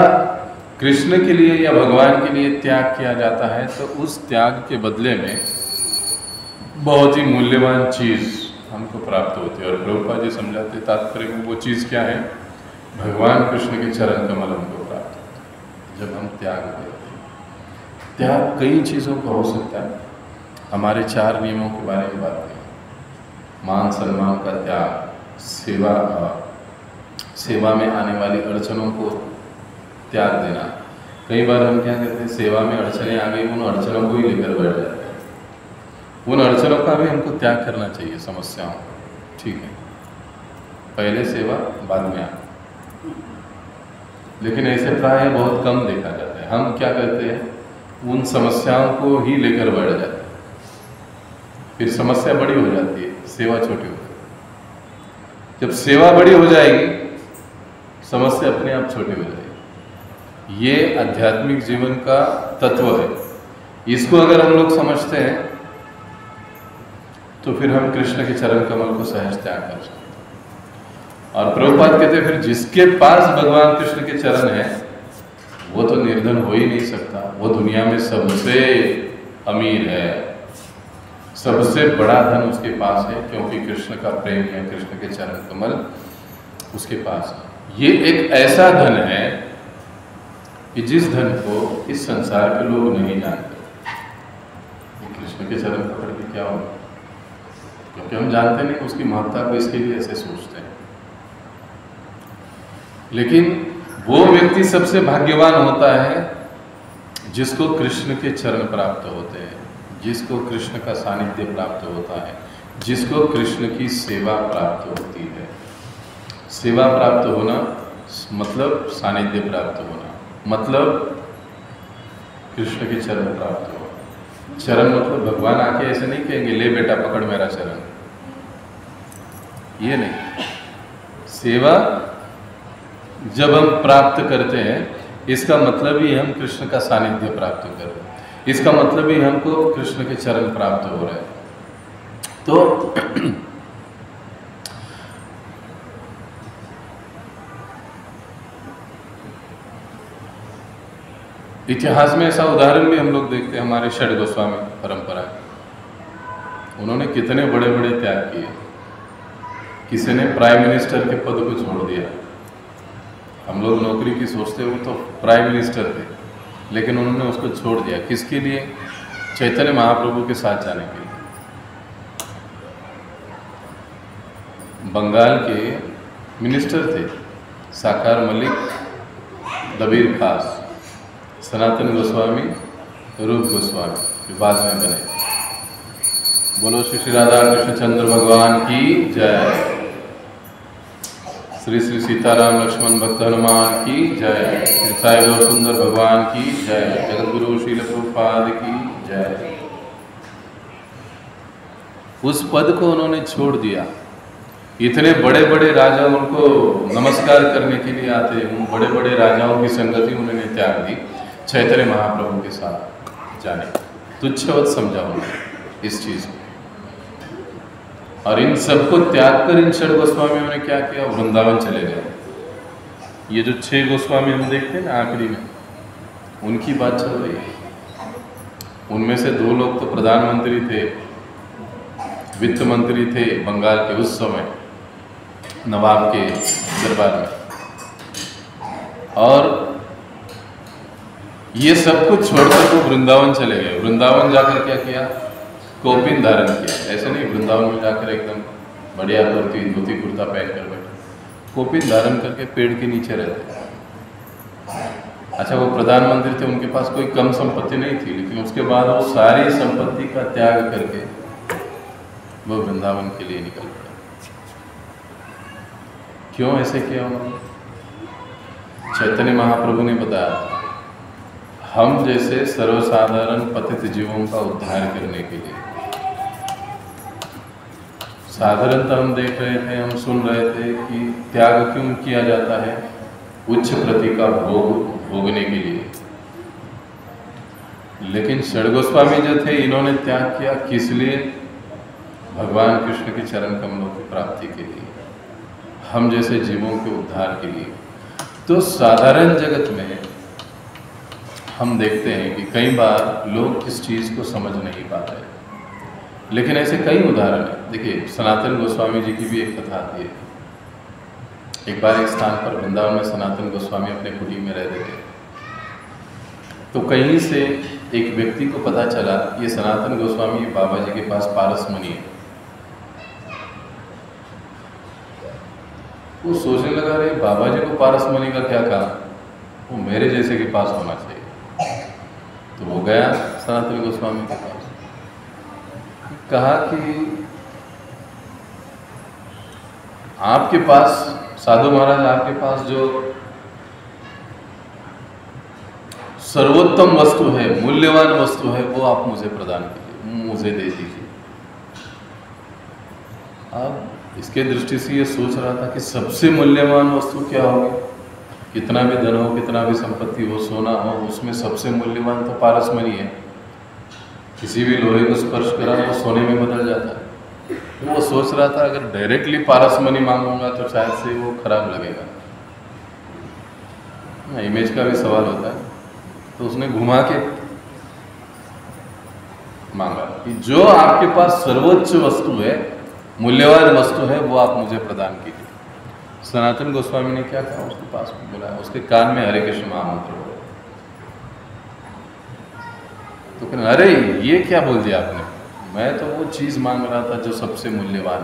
कृष्ण के लिए या भगवान के लिए त्याग किया जाता है, तो उस त्याग के बदले में बहुत ही मूल्यवान चीज़ हमको प्राप्त होती है। और प्रभुपाद जी समझाते तात्पर्य में, वो चीज़ क्या है? भगवान कृष्ण के चरण कमल हमको प्राप्त होते हैं जब हम त्याग करते हैं। त्याग कई चीज़ों का हो सकता है। हमारे 4 नियमों के बारे में बात करें, मान सम्मान का त्याग, सेवा में आने वाली अड़चनों को त्याग देना। कई बार हम क्या करते हैं, सेवा में अड़चनें आ गई, उन अड़चनों को ही लेकर बैठ जाते हैं। उन अड़चनों का भी हमको त्याग करना चाहिए, समस्याओं का। ठीक है, पहले सेवा, बाद में आना। लेकिन ऐसे प्राय बहुत कम देखा जाता है। हम क्या करते हैं, उन समस्याओं को ही लेकर बैठ जाते हैं, फिर समस्या बड़ी हो जाती है, सेवा छोटी हो जाती है। जब सेवा बड़ी हो जाएगी, समस्या अपने आप छोटी हो जाएगी। ये आध्यात्मिक जीवन का तत्व है। इसको अगर हम लोग समझते हैं, तो फिर हम कृष्ण के चरण कमल को सहज त्याग कर सकते हैं। और प्रभुपाद कहते हैं, फिर जिसके पास भगवान कृष्ण के चरण है, वो तो निर्धन हो ही नहीं सकता। वो दुनिया में सबसे अमीर है, सबसे बड़ा धन उसके पास है, क्योंकि कृष्ण का प्रेम है, कृष्ण के चरण कमल उसके पास है। ये एक ऐसा धन है कि जिस धन को इस संसार के लोग नहीं जानते। कृष्ण के चरण पकड़ के क्या होगा, क्योंकि हम जानते नहीं उसकी महत्ता को, इसके लिए ऐसे सोचते हैं। लेकिन वो व्यक्ति सबसे भाग्यवान होता है जिसको कृष्ण के चरण प्राप्त होते हैं, जिसको कृष्ण का सानिध्य प्राप्त होता है, जिसको कृष्ण की सेवा प्राप्त होती है। सेवा प्राप्त होना मतलब सानिध्य प्राप्त होना, मतलब कृष्ण के चरण प्राप्त होना। चरण मतलब भगवान आके ऐसे नहीं कहेंगे ले बेटा पकड़ मेरा चरण, ये नहीं। सेवा जब हम प्राप्त करते हैं इसका मतलब ही हम कृष्ण का सानिध्य प्राप्त कर रहे हैं, इसका मतलब ही हमको कृष्ण के चरण प्राप्त हो रहे हैं। तो इतिहास में ऐसा उदाहरण भी हम लोग देखते हैं, हमारे षड गोस्वामी परंपरा, उन्होंने कितने बड़े बड़े त्याग किए। किसी ने प्राइम मिनिस्टर के पद को छोड़ दिया। हम लोग नौकरी की सोचते हुए तो प्राइम मिनिस्टर थे, लेकिन उन्होंने उसको छोड़ दिया। किसके लिए? चैतन्य महाप्रभु के साथ जाने के लिए। बंगाल के मिनिस्टर थे साकार मलिक, दबीर खास, सनातन गोस्वामी, रूप गोस्वामी बाद में बने। बोलो श्री श्री राधा कृष्ण चंद्र भगवान की जय। श्री श्री सीताराम लक्ष्मण भक्त हनुमान की जय। श्री साई गौर सुंदर भगवान की जय। जगत गुरु श्रील प्रभुपाद की जय। उस पद को उन्होंने छोड़ दिया। इतने बड़े बड़े राजा उनको नमस्कार करने के लिए आते, उन बड़े बड़े राजाओं की संगति उन्होंने त्याग दी चैतन्य महाप्रभु के साथ जाने। तुच्छवत समझा उन्होंने इस चीज को, और इन सबको त्याग कर इन षड गोस्वामियों ने क्या किया? वृंदावन चले गए। ये जो 6 गोस्वामी हम देखते हैं ना आखिरी में, उनकी बात चल रही है। उनमें से 2 लोग तो प्रधानमंत्री थे, वित्त मंत्री थे बंगाल के उस समय नवाब के दरबार में, और ये सब कुछ छोड़कर वो वृंदावन चले गए। वृंदावन जाकर क्या किया? कौपीन धारण किया। ऐसे नहीं वृंदावन में जाकर एकदम बढ़िया कुर्ती धोती कुर्ता पहन कर बैठे, कौपीन धारण करके पेड़ के नीचे रहते। अच्छा, वो प्रधानमंत्री थे, उनके पास कोई कम संपत्ति नहीं थी, लेकिन उसके बाद वो सारी संपत्ति का त्याग करके वो वृंदावन के लिए निकल गए। क्यों ऐसे किया उन्होंने? चैतन्य महाप्रभु ने बताया, हम जैसे सर्वसाधारण पतित जीवों का उद्धार करने के लिए। साधारणतः हम देख रहे थे, हम सुन रहे थे कि त्याग क्यों किया जाता है? उच्च प्रति का भोग भोगने के लिए। लेकिन षड गोस्वामी जो थे, इन्होंने त्याग किया किस लिए? भगवान कृष्ण के चरण कमलों की प्राप्ति के लिए, हम जैसे जीवों के उद्धार के लिए। तो साधारण जगत में हम देखते हैं कि कई बार लोग इस चीज़ को समझ नहीं पाते, लेकिन ऐसे कई उदाहरण हैं। देखिए, सनातन गोस्वामी जी की भी एक कथा आती है। एक बार एक स्थान पर वृंदावन में सनातन गोस्वामी अपने कुटी में रहते थे, तो कहीं से एक व्यक्ति को पता चला ये सनातन गोस्वामी बाबा जी के पास पारस मणि है। वो सोचने लगा, रे बाबा जी को पारस मणि का क्या काम, वो मेरे जैसे के पास होना चाहिए। तो वो गया सनातन गोस्वामी के पास, कहा कि आपके पास साधु महाराज, आपके पास जो सर्वोत्तम वस्तु है, मूल्यवान वस्तु है, वो आप मुझे प्रदान कीजिए, मुझे दे दीजिए। अब इसके दृष्टि से ये सोच रहा था कि सबसे मूल्यवान वस्तु क्या होगी? कितना भी धन हो, कितना भी संपत्ति हो, सोना हो, उसमें सबसे मूल्यवान तो पारस मणि है। किसी भी लोहे को स्पर्श करा तो सोने में बदल जाता है। तो वो सोच रहा था अगर डायरेक्टली पारस मणि मांगूंगा तो शायद से वो खराब लगेगा, इमेज का भी सवाल होता है। तो उसने घुमा के मांगा कि जो आपके पास सर्वोच्च वस्तु है, मूल्यवान वस्तु है, वो आप मुझे प्रदान कीजिए। सनातन गोस्वामी ने क्या कहा? उसके पास बुलाया, उसके कान में हरे कृष्ण महामंत्र बोला। तो कहना, अरे ये क्या बोल दिया आपने? मैं तो वो चीज़ मांग रहा था जो सबसे मूल्यवान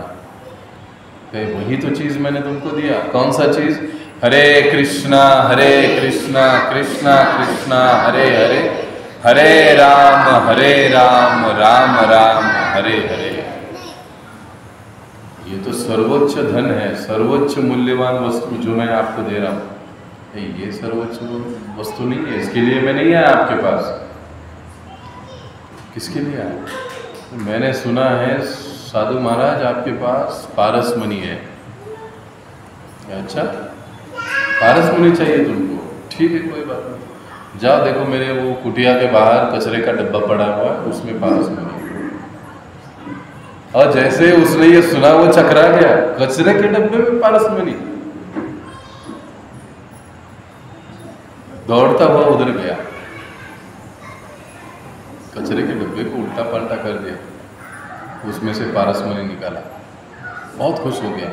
है। वही तो चीज़ मैंने तुमको दिया। कौन सा चीज़? हरे कृष्णा कृष्णा कृष्णा हरे हरे, हरे राम राम राम हरे हरे। ये तो सर्वोच्च धन है, सर्वोच्च मूल्यवान वस्तु जो मैं आपको दे रहा हूँ, ये सर्वोच्च वस्तु नहीं है। इसके लिए मैं नहीं आया आपके पास। किसके लिए आया? मैंने सुना है साधु महाराज आपके पास पारस मणि है। अच्छा, पारस मणि चाहिए तुमको? ठीक है, कोई बात नहीं, जाओ देखो मेरे वो कुटिया के बाहर कचरे का डब्बा पड़ा हुआ है, उसमें पारस मणि। और जैसे उसने ये सुना वो चकरा गया, कचरे के डब्बे में पारस मणि। दौड़ता हुआ उधर गया, कचरे के डब्बे को उल्टा पलटा कर दिया, उसमें से पारस मणि निकाला, बहुत खुश हो गया।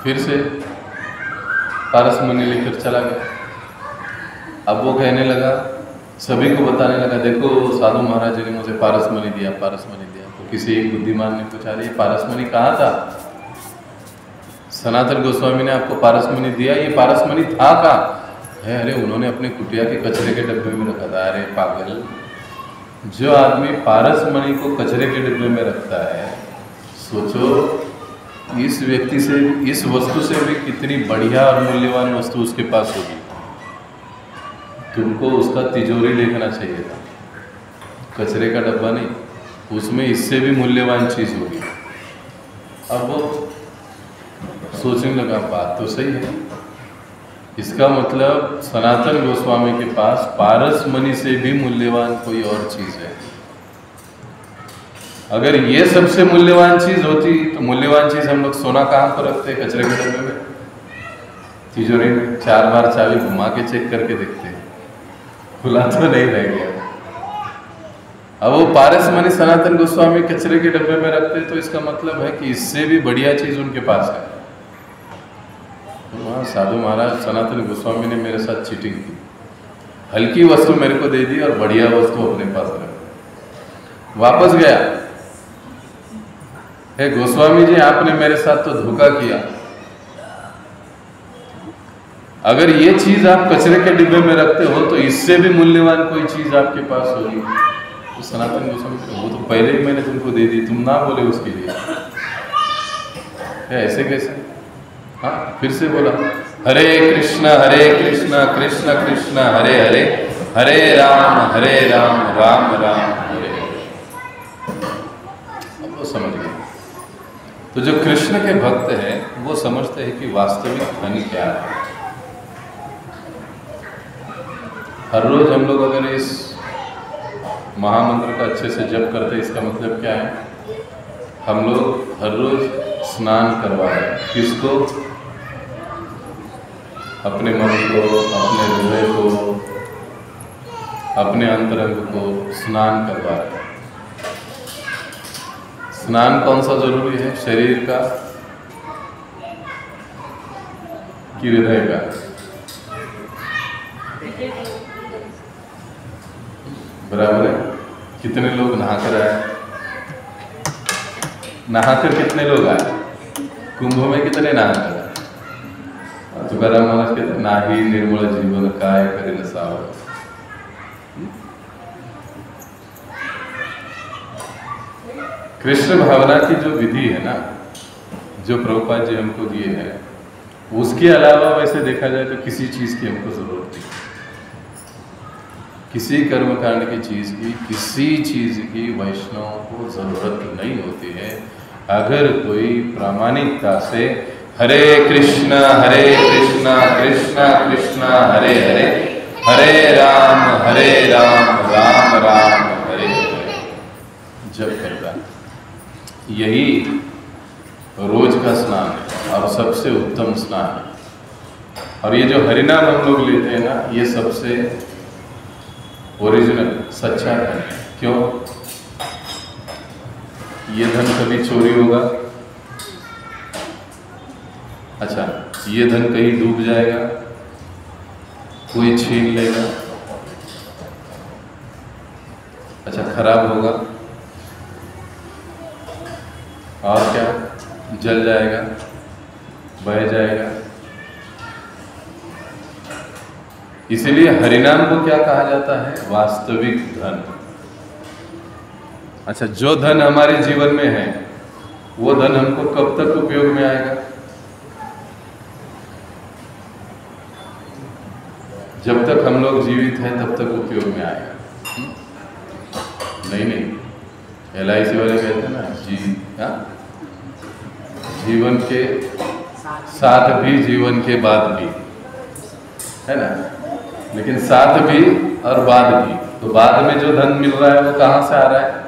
फिर से पारस मणि लेकर चला गया। अब वो कहने लगा, सभी को बताने लगा, देखो साधु महाराज जी ने मुझे पारस मणि दिया, पारस मणि दिया। तो किसी एक बुद्धिमान ने पूछा, ये पारस मणि कहाँ था? सनातन गोस्वामी ने आपको पारस मणि दिया, ये पारस मणि था कहाँ? है, अरे उन्होंने अपने कुटिया के कचरे के डब्बे में रखा था। अरे पागल, जो आदमी पारस मणि को कचरे के डब्बे में रखता है, सोचो इस व्यक्ति से, इस वस्तु से भी कितनी बढ़िया और मूल्यवान वस्तु उसके पास होगी। तुमको उसका तिजोरी देखना चाहिए था, कचरे का डब्बा नहीं, उसमें इससे भी मूल्यवान चीज होगी। अब वो सोचने लगा, बात तो सही है, इसका मतलब सनातन गोस्वामी के पास पारस मणि से भी मूल्यवान कोई और चीज है। अगर ये सबसे मूल्यवान चीज होती तो मूल्यवान चीज हम लोग सोना कहाँ पर रखते? कचरे के डब्बे में, तिजोरी में। 4 बार चाबी घुमा के चेक करके देखते हैं, खुला तो नहीं रह गया। अब वो पारस मणि सनातन गोस्वामी कचरे के डब्बे में रखते, तो इसका मतलब है कि इससे भी बढ़िया चीज उनके पास है। वहाँ साधु महाराज सनातन गोस्वामी ने मेरे साथ चीटिंग की, हल्की वस्तु मेरे को दे दी और बढ़िया वस्तु अपने पास रख। वापस गया, हे गोस्वामी जी, आपने मेरे साथ तो धोखा किया। अगर ये चीज आप कचरे के डिब्बे में रखते हो तो इससे भी मूल्यवान कोई चीज आपके पास होगी। तो सनातन गोस्वामी, वो तो पहले ही मैंने तुमको दे दी, तुम ना बोले उसके लिए। ऐसे कैसे? हाँ, फिर से बोला, हरे कृष्ण कृष्ण कृष्ण हरे हरे, हरे राम राम राम हरे हरे। अब वो समझ गए। तो जो कृष्ण के भक्त हैं वो समझते हैं कि वास्तविक धन क्या है। हर रोज हम लोग अगर इस महामंत्र का अच्छे से जप करते हैं, इसका मतलब क्या है? हम लोग हर रोज स्नान करवा रहे हैं। किसको? अपने मन को, अपने हृदय को, अपने अंतरंग को स्नान करवा रहे हैं। स्नान कौन सा जरूरी है? शरीर का कि हृदय का? बराबर है। कितने लोग नहाकर आए? नहाकर कितने लोग आए? कुंभ में कितने नहाकर आए? तुकाराम महाराज कहते, नाही निर्मल जीवन काय करे न साव। कृष्ण भावना की जो विधि है ना, जो प्रभुपाद जी हमको दिए हैं, उसके अलावा वैसे देखा जाए तो किसी चीज की हमको जरूरत नहीं। किसी कर्मकांड की चीज की, किसी चीज की वैष्णव को जरूरत नहीं होती है, अगर कोई प्रामाणिकता से हरे कृष्ण कृष्ण कृष्ण हरे हरे, हरे राम राम राम हरे हरे जप करता है। यही रोज का स्नान है और सबसे उत्तम स्नान है। और ये जो हरिनाम हम लोग लेते हैं ना, ये सबसे ओरिजिनल सच्चा धन है। क्यों? ये धन कभी चोरी होगा? अच्छा, ये धन कहीं डूब जाएगा? कोई छीन लेगा? अच्छा, खराब होगा? और क्या? जल जाएगा? बह जाएगा? इसीलिए हरिनाम को क्या कहा जाता है? वास्तविक धन। अच्छा, जो धन हमारे जीवन में है वो धन हमको कब तक उपयोग में आएगा? जब तक हम लोग जीवित हैं तब तक उपयोग में आएगा। नहीं, LIC वाले कहते हैं ना, जीवन के साथ भी जीवन के बाद भी, है ना? लेकिन साथ भी और बाद भी, तो बाद में जो धन मिल रहा है वो कहाँ से आ रहा है?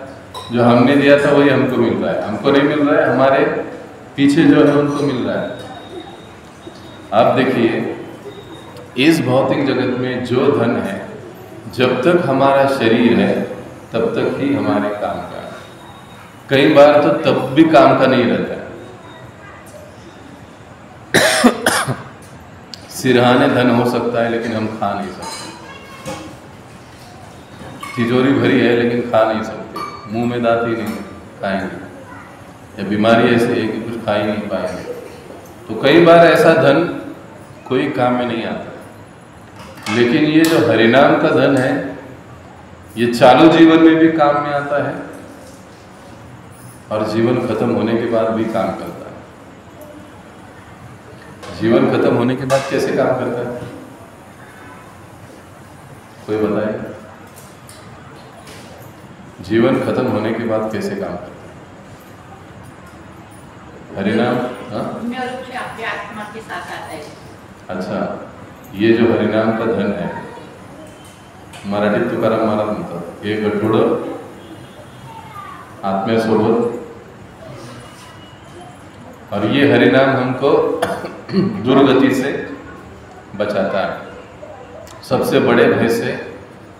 जो हमने दिया था वही हमको मिल रहा है। हमको नहीं मिल रहा है, हमारे पीछे जो है उनको मिल रहा है। आप देखिए, इस भौतिक जगत में जो धन है, जब तक हमारा शरीर है तब तक ही हमारे काम का है। कई बार तो तब भी काम का नहीं रहता है। सिरहाने धन हो सकता है लेकिन हम खा नहीं सकते। तिजोरी भरी है लेकिन खा नहीं सकते, मुंह में दांत ही नहीं खाएंगे, या बीमारी ऐसी है कि कुछ खा ही नहीं पाएंगे। तो कई बार ऐसा धन कोई काम में नहीं आता। लेकिन ये जो हरिनाम का धन है, ये चालू जीवन में भी काम में आता है और जीवन खत्म होने के बाद भी काम करता है। जीवन खत्म होने के बाद कैसे काम करता है? कोई बताए? जीवन खत्म होने के बाद कैसे काम करता है? हरिनाम आपकी आत्मा के साथ आता है। अच्छा, ये जो हरिनाम का धन है, मराठीत तुकाराम महाराज म्हणतात, हे गठुडं आत्म्यासोबत, और ये हरिनाम हमको दुर्गति से बचाता है, सबसे बड़े भय से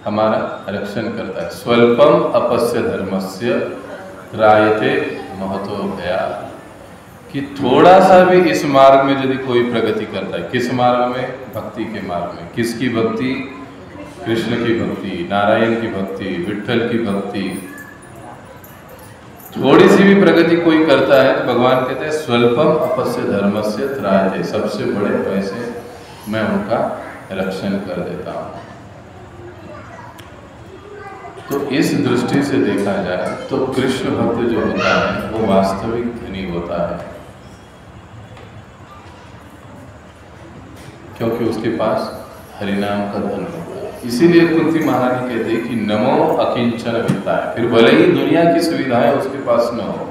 हमारा रक्षण करता है। स्वल्पम अपस्य धर्मस्य त्रायते महतो भया, कि थोड़ा सा भी इस मार्ग में यदि कोई प्रगति करता है, किस मार्ग में? भक्ति के मार्ग में। किसकी भक्ति? कृष्ण की भक्ति, नारायण की भक्ति, विठ्ठल की भक्ति। थोड़ी सी भी प्रगति कोई करता है तो भगवान कहते हैं स्वल्पम अपस्य धर्मस्य त्रायते, सबसे बड़े भय से मैं उनका रक्षण कर देता हूँ। तो इस दृष्टि से देखा जाए तो कृष्ण भक्त जो होता है वो वास्तविक धनी होता है, क्योंकि उसके पास हरिनाम का धन होता है। इसीलिए कुंती महारानी कहते हैं कि नमो अकिंचन वित्ता है। फिर भले ही दुनिया की सुविधाएं उसके पास न हो,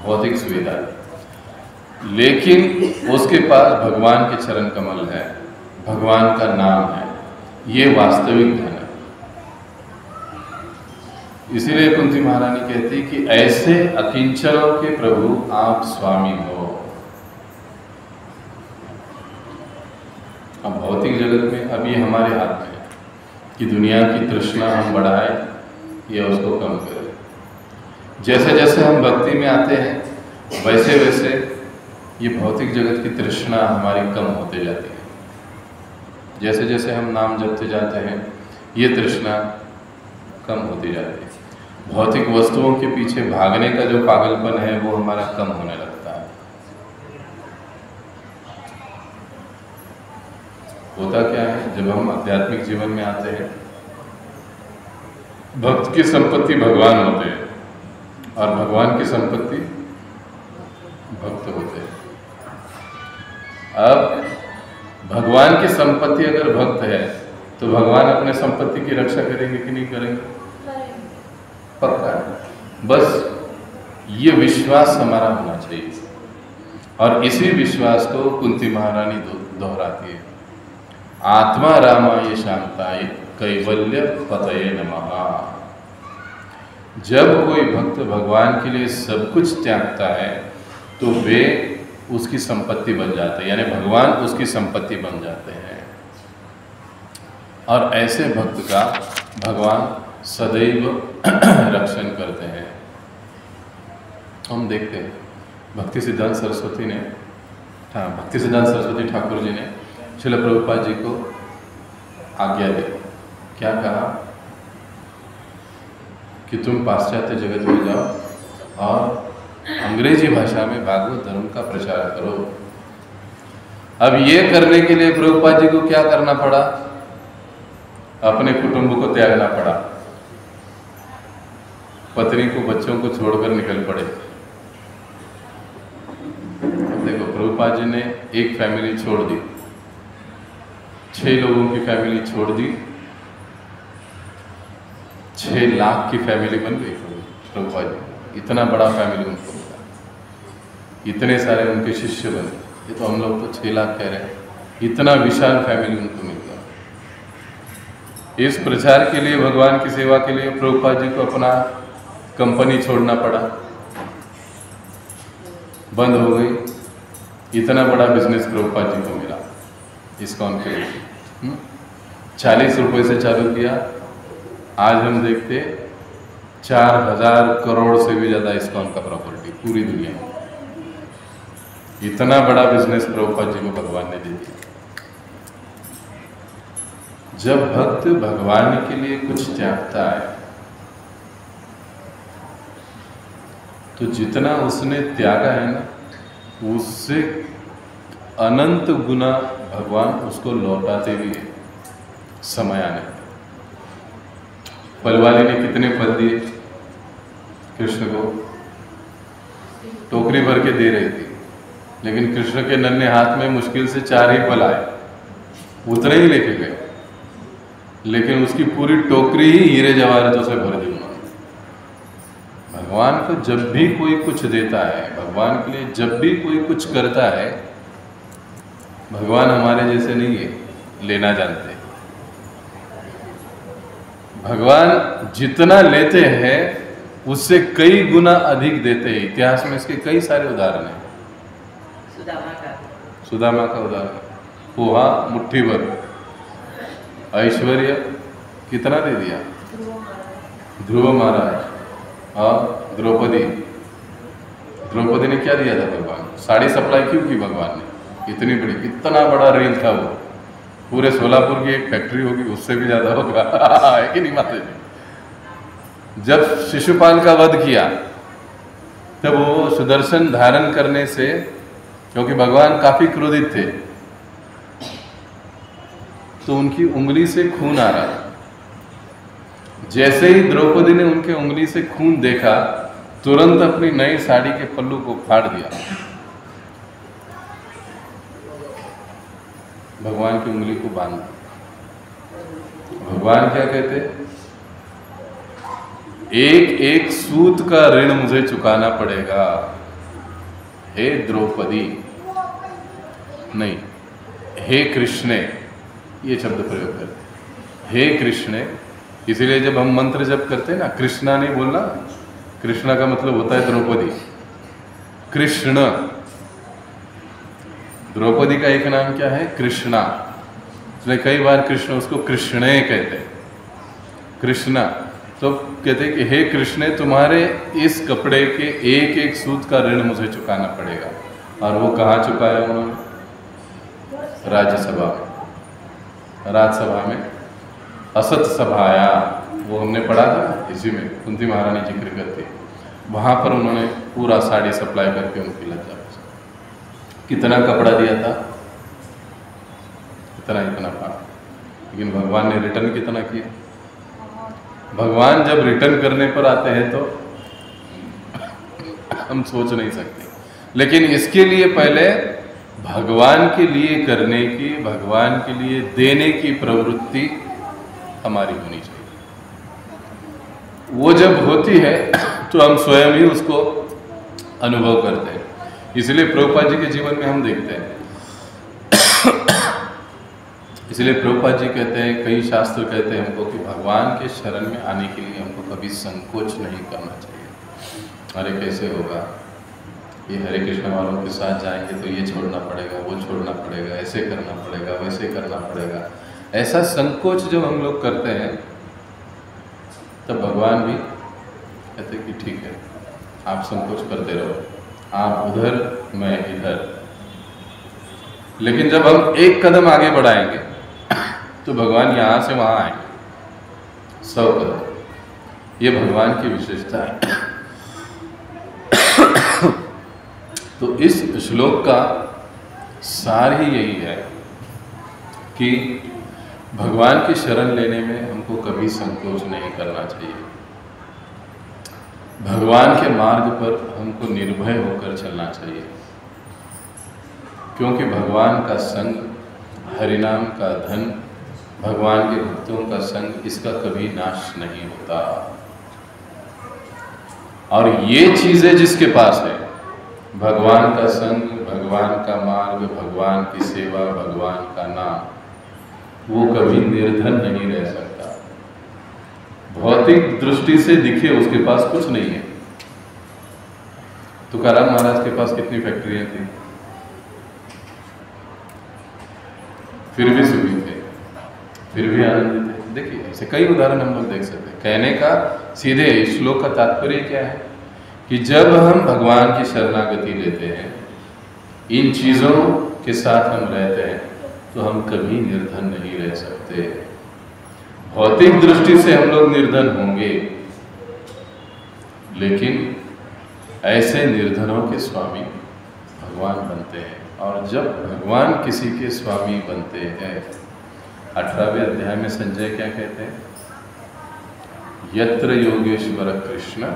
भौतिक सुविधाएं, लेकिन उसके पास भगवान के चरण कमल है, भगवान का नाम है, ये वास्तविक धन है। इसीलिए कुंती महारानी कहती कि ऐसे अकिंचनों के प्रभु आप स्वामी हो। अब भौतिक जगत में अब ये हमारे हाथ में है कि दुनिया की तृष्णा हम बढ़ाएं या उसको कम करें। जैसे जैसे हम भक्ति में आते हैं वैसे वैसे ये भौतिक जगत की तृष्णा हमारी कम होते जाती है। जैसे जैसे हम नाम जपते जाते हैं ये तृष्णा कम होती जाती है। भौतिक वस्तुओं के पीछे भागने का जो पागलपन है वो हमारा कम होने लगता है। होता क्या है, जब हम आध्यात्मिक जीवन में आते हैं, भक्त की संपत्ति भगवान होते हैं और भगवान की संपत्ति भक्त होते हैं। अब भगवान की संपत्ति अगर भक्त है तो भगवान अपने संपत्ति की रक्षा करेंगे कि नहीं करेंगे? पक्का है। बस ये विश्वास हमारा होना चाहिए और इसी विश्वास को कुंती महारानी दोहराती है। आत्मा रामाय शांताय कैवल्य पतये नमः। जब कोई भक्त भगवान के लिए सब कुछ त्यागता है तो वे उसकी संपत्ति बन जाते हैं, यानी भगवान उसकी संपत्ति बन जाते हैं। और ऐसे भक्त का भगवान सदैव रक्षण करते हैं। हम देखते हैं भक्ति सिद्धांत सरस्वती ठाकुर जी ने श्रील प्रभुपाद जी को आज्ञा दी। क्या कहा कि तुम पाश्चात्य जगत में जाओ और अंग्रेजी भाषा में भागवत धर्म का प्रचार करो। अब ये करने के लिए प्रभुपाद जी को क्या करना पड़ा? अपने कुटुंब को त्यागना पड़ा, पत्नी को बच्चों को छोड़कर निकल पड़े। देखो प्रभुपाद जी ने एक फैमिली छोड़ दी, 6 लोगों की फैमिली छोड़ दी, 6 लाख की फैमिली बन गई प्रभुपाद जी। इतना बड़ा फैमिली उनको मिला, इतने सारे उनके शिष्य बने। ये तो हम लोग तो 6 लाख कह रहे हैं, इतना विशाल फैमिली उनको मिल गया। इस प्रचार के लिए, भगवान की सेवा के लिए प्रभुपाद जी को अपना कंपनी छोड़ना पड़ा, बंद हो गई। इतना बड़ा बिजनेस प्रभुपाद जी को मिला इस्कॉन के लिए। 40 रुपए से चालू किया, आज हम देखते 4000 करोड़ से भी ज़्यादा इस्कॉन का प्रॉपर्टी पूरी दुनिया में। इतना बड़ा बिजनेस प्रभुपाद जी को भगवान ने दे दिया। जब भक्त भगवान के लिए कुछ त्यागता है तो जितना उसने त्यागा है ना, उससे अनंत गुना भगवान उसको लौटाते भी है समय आने पर। फलवाली ने कितने फल दिए कृष्ण को, टोकरी भर के दे रही थी, लेकिन कृष्ण के नन्हे हाथ में मुश्किल से 4 ही फल आए, उतने ही लेके गए, लेकिन उसकी पूरी टोकरी ही हीरे जवाहरातों से भर दी उन्होंने। भगवान को जब भी कोई कुछ देता है, भगवान के लिए जब भी कोई कुछ करता है, भगवान हमारे जैसे नहीं है लेना जानते। भगवान जितना लेते हैं उससे कई गुना अधिक देते हैं। इतिहास में इसके कई सारे उदाहरण हैं। सुदामा का उदाहरण, पोहा मुट्ठी भर, ऐश्वर्य कितना दे दिया, ध्रुव महाराज और द्रौपदी ने क्या दिया था भगवान? साड़ी सप्लाई क्यों की भगवान ने? इतनी बड़ी, इतना बड़ा रेल था वो, पूरे सोलापुर की एक फैक्ट्री होगी, उससे भी ज्यादा होगा है कि नहीं माता जी? जब शिशुपाल का वध किया तब वो सुदर्शन धारण करने से, क्योंकि भगवान काफी क्रोधित थे, तो उनकी उंगली से खून आ रहा था। जैसे ही द्रौपदी ने उनके उंगली से खून देखा, तुरंत अपनी नई साड़ी के पल्लू को फाड़ दिया। भगवान की उंगली को बांध दिया। भगवान क्या कहते? एक एक सूत का ऋण मुझे चुकाना पड़ेगा, हे द्रौपदी, नहीं हे कृष्णे, ये शब्द प्रयोग करते, हे कृष्णे। इसीलिए जब हम मंत्र जप करते हैं ना, कृष्णा नहीं बोलना, कृष्णा का मतलब होता है द्रौपदी, कृष्ण। द्रौपदी का एक नाम क्या है? कृष्णा। इसलिए कई बार कृष्ण उसको कृष्णे कहते हैं, कृष्णा। तो कहते हैं कि हे कृष्णे, तुम्हारे इस कपड़े के एक एक सूत का ऋण मुझे चुकाना पड़ेगा। और वो कहाँ चुकाया उन्होंने? राज्यसभा में, राज्यसभा में असत सभाया, वो हमने पढ़ा था इसी में, कुंती महारानी जिक्र करती, वहाँ पर उन्होंने पूरा साड़ी सप्लाई करके उनकी लज्जा। कितना कपड़ा दिया था? इतना पाया, लेकिन भगवान ने रिटर्न कितना किया? भगवान जब रिटर्न करने पर आते हैं तो हम सोच नहीं सकते, लेकिन इसके लिए पहले भगवान के लिए करने की, भगवान के लिए देने की प्रवृत्ति हमारी होनी चाहिए। वो जब होती है तो हम स्वयं ही उसको अनुभव करते हैं। इसलिए प्रभुपाद जी के जीवन में हम देखते हैं, इसलिए प्रभुपाद जी कहते हैं, कई शास्त्र कहते हैं हमको कि भगवान के शरण में आने के लिए हमको कभी संकोच नहीं करना चाहिए। अरे कैसे होगा, ये हरे कृष्ण वालों के साथ जाएंगे तो ये छोड़ना पड़ेगा, वो छोड़ना पड़ेगा, ऐसे करना पड़ेगा, वैसे करना पड़ेगा। ऐसा संकोच जब हम लोग करते हैं तब भगवान भी कहते कि ठीक है, आप संकोच करते रहो, आप उधर मैं इधर। लेकिन जब हम एक कदम आगे बढ़ाएंगे तो भगवान यहाँ से वहाँ आएंगे 100 कदम। ये भगवान की विशेषता है। तो इस श्लोक का सार ही यही है कि भगवान की शरण लेने में हमको कभी संकोच नहीं करना चाहिए। भगवान के मार्ग पर हमको निर्भय होकर चलना चाहिए, क्योंकि भगवान का संग, हरिनाम का धन, भगवान के भक्तों का संग, इसका कभी नाश नहीं होता। और ये चीजें जिसके पास है, भगवान का संग, भगवान का मार्ग, भगवान की सेवा, भगवान का नाम, वो कभी निर्धन नहीं रह सकता। भौतिक दृष्टि से दिखे उसके पास कुछ नहीं है। तुकाराम महाराज के पास कितनी फैक्ट्रियां थी, फिर भी सुखी थे, फिर भी आनंदित थे। देखिए, ऐसे कई उदाहरण हम लोग देख सकते हैं। कहने का सीधे श्लोक का तात्पर्य क्या है कि जब हम भगवान की शरणागति लेते हैं, इन चीजों के साथ हम रहते हैं, तो हम कभी निर्धन नहीं रह सकते। भौतिक दृष्टि से हम लोग निर्धन होंगे, लेकिन ऐसे निर्धनों के स्वामी भगवान बनते हैं। और जब भगवान किसी के स्वामी बनते हैं, 18वें अध्याय में संजय क्या कहते हैं? यत्र योगेश्वर कृष्ण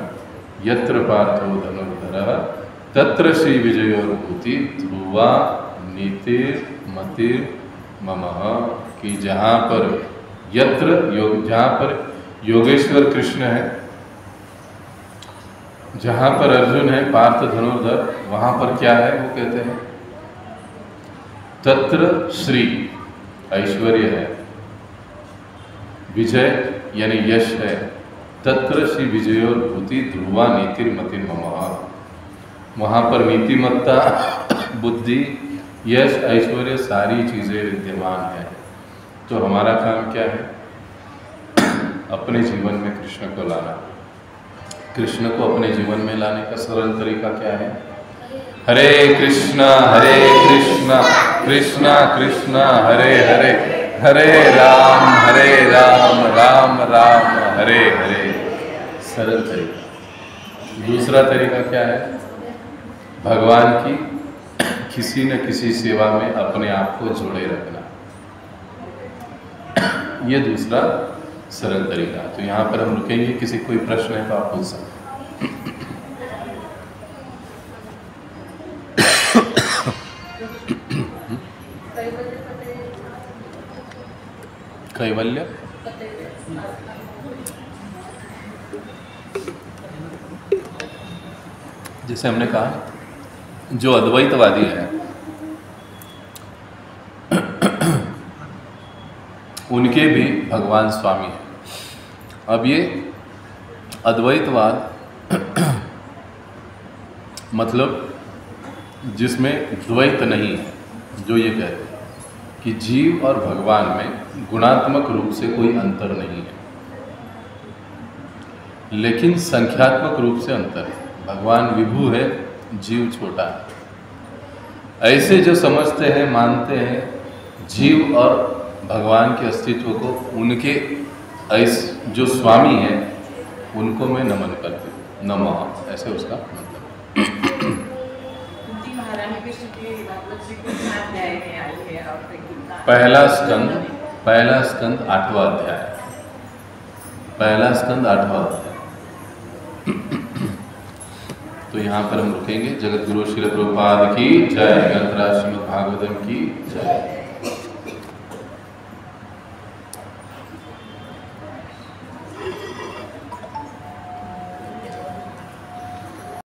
यत्र पार्थो धनुर्धरः तत्र श्री विजयोर्भूति ध्रुवा नीतिर मतिर ममः। कि जहाँ पर जहाँ पर योगेश्वर कृष्ण है, जहाँ पर अर्जुन है, पार्थ धनुर्धर, वहाँ पर क्या है? वो कहते हैं तत्र श्री ऐश्वर्य है, विजय यानी यश है, तत्र श्री विजयोर्भूति ध्रुवा नीतिर मतिर ममः। वहाँ पर नीतिमत्ता, बुद्धि, यश, ऐश्वर्य, सारी चीजें विद्यमान है। तो हमारा काम क्या है? अपने जीवन में कृष्ण को लाना। कृष्ण को अपने जीवन में लाने का सरल तरीका क्या है? हरे कृष्णा कृष्णा कृष्णा हरे हरे, हरे राम राम राम हरे हरे। सरल तरीका। दूसरा तरीका क्या है? भगवान की किसी न किसी सेवा में अपने आप को जोड़े रखना, ये दूसरा सरल तरीका। तो यहाँ पर हम रुकेंगे। किसी कोई प्रश्न है तो आप पूछ सकते हैं। कैवल्य जैसे हमने कहा, जो अद्वैतवादी है उनके भी भगवान स्वामी हैं। अब ये अद्वैतवाद मतलब जिसमें द्वैत नहीं है, जो ये कहते हैं कि जीव और भगवान में गुणात्मक रूप से कोई अंतर नहीं है, लेकिन संख्यात्मक रूप से अंतर है। भगवान विभु है, जीव छोटा है। ऐसे जो समझते हैं, मानते हैं, जीव और भगवान के अस्तित्व को, उनके ऐसे जो स्वामी हैं उनको मैं नमन करती हूँ। नमः, ऐसे उसका मतलब। पहला स्कंद 8वां अध्याय। पहला स्कंद 8वां अध्याय। तो यहाँ पर हम रुकेंगे। जगत गुरु श्रील प्रभुपाद की जय। ग्रंथराज श्रीमद् भागवतम की जय।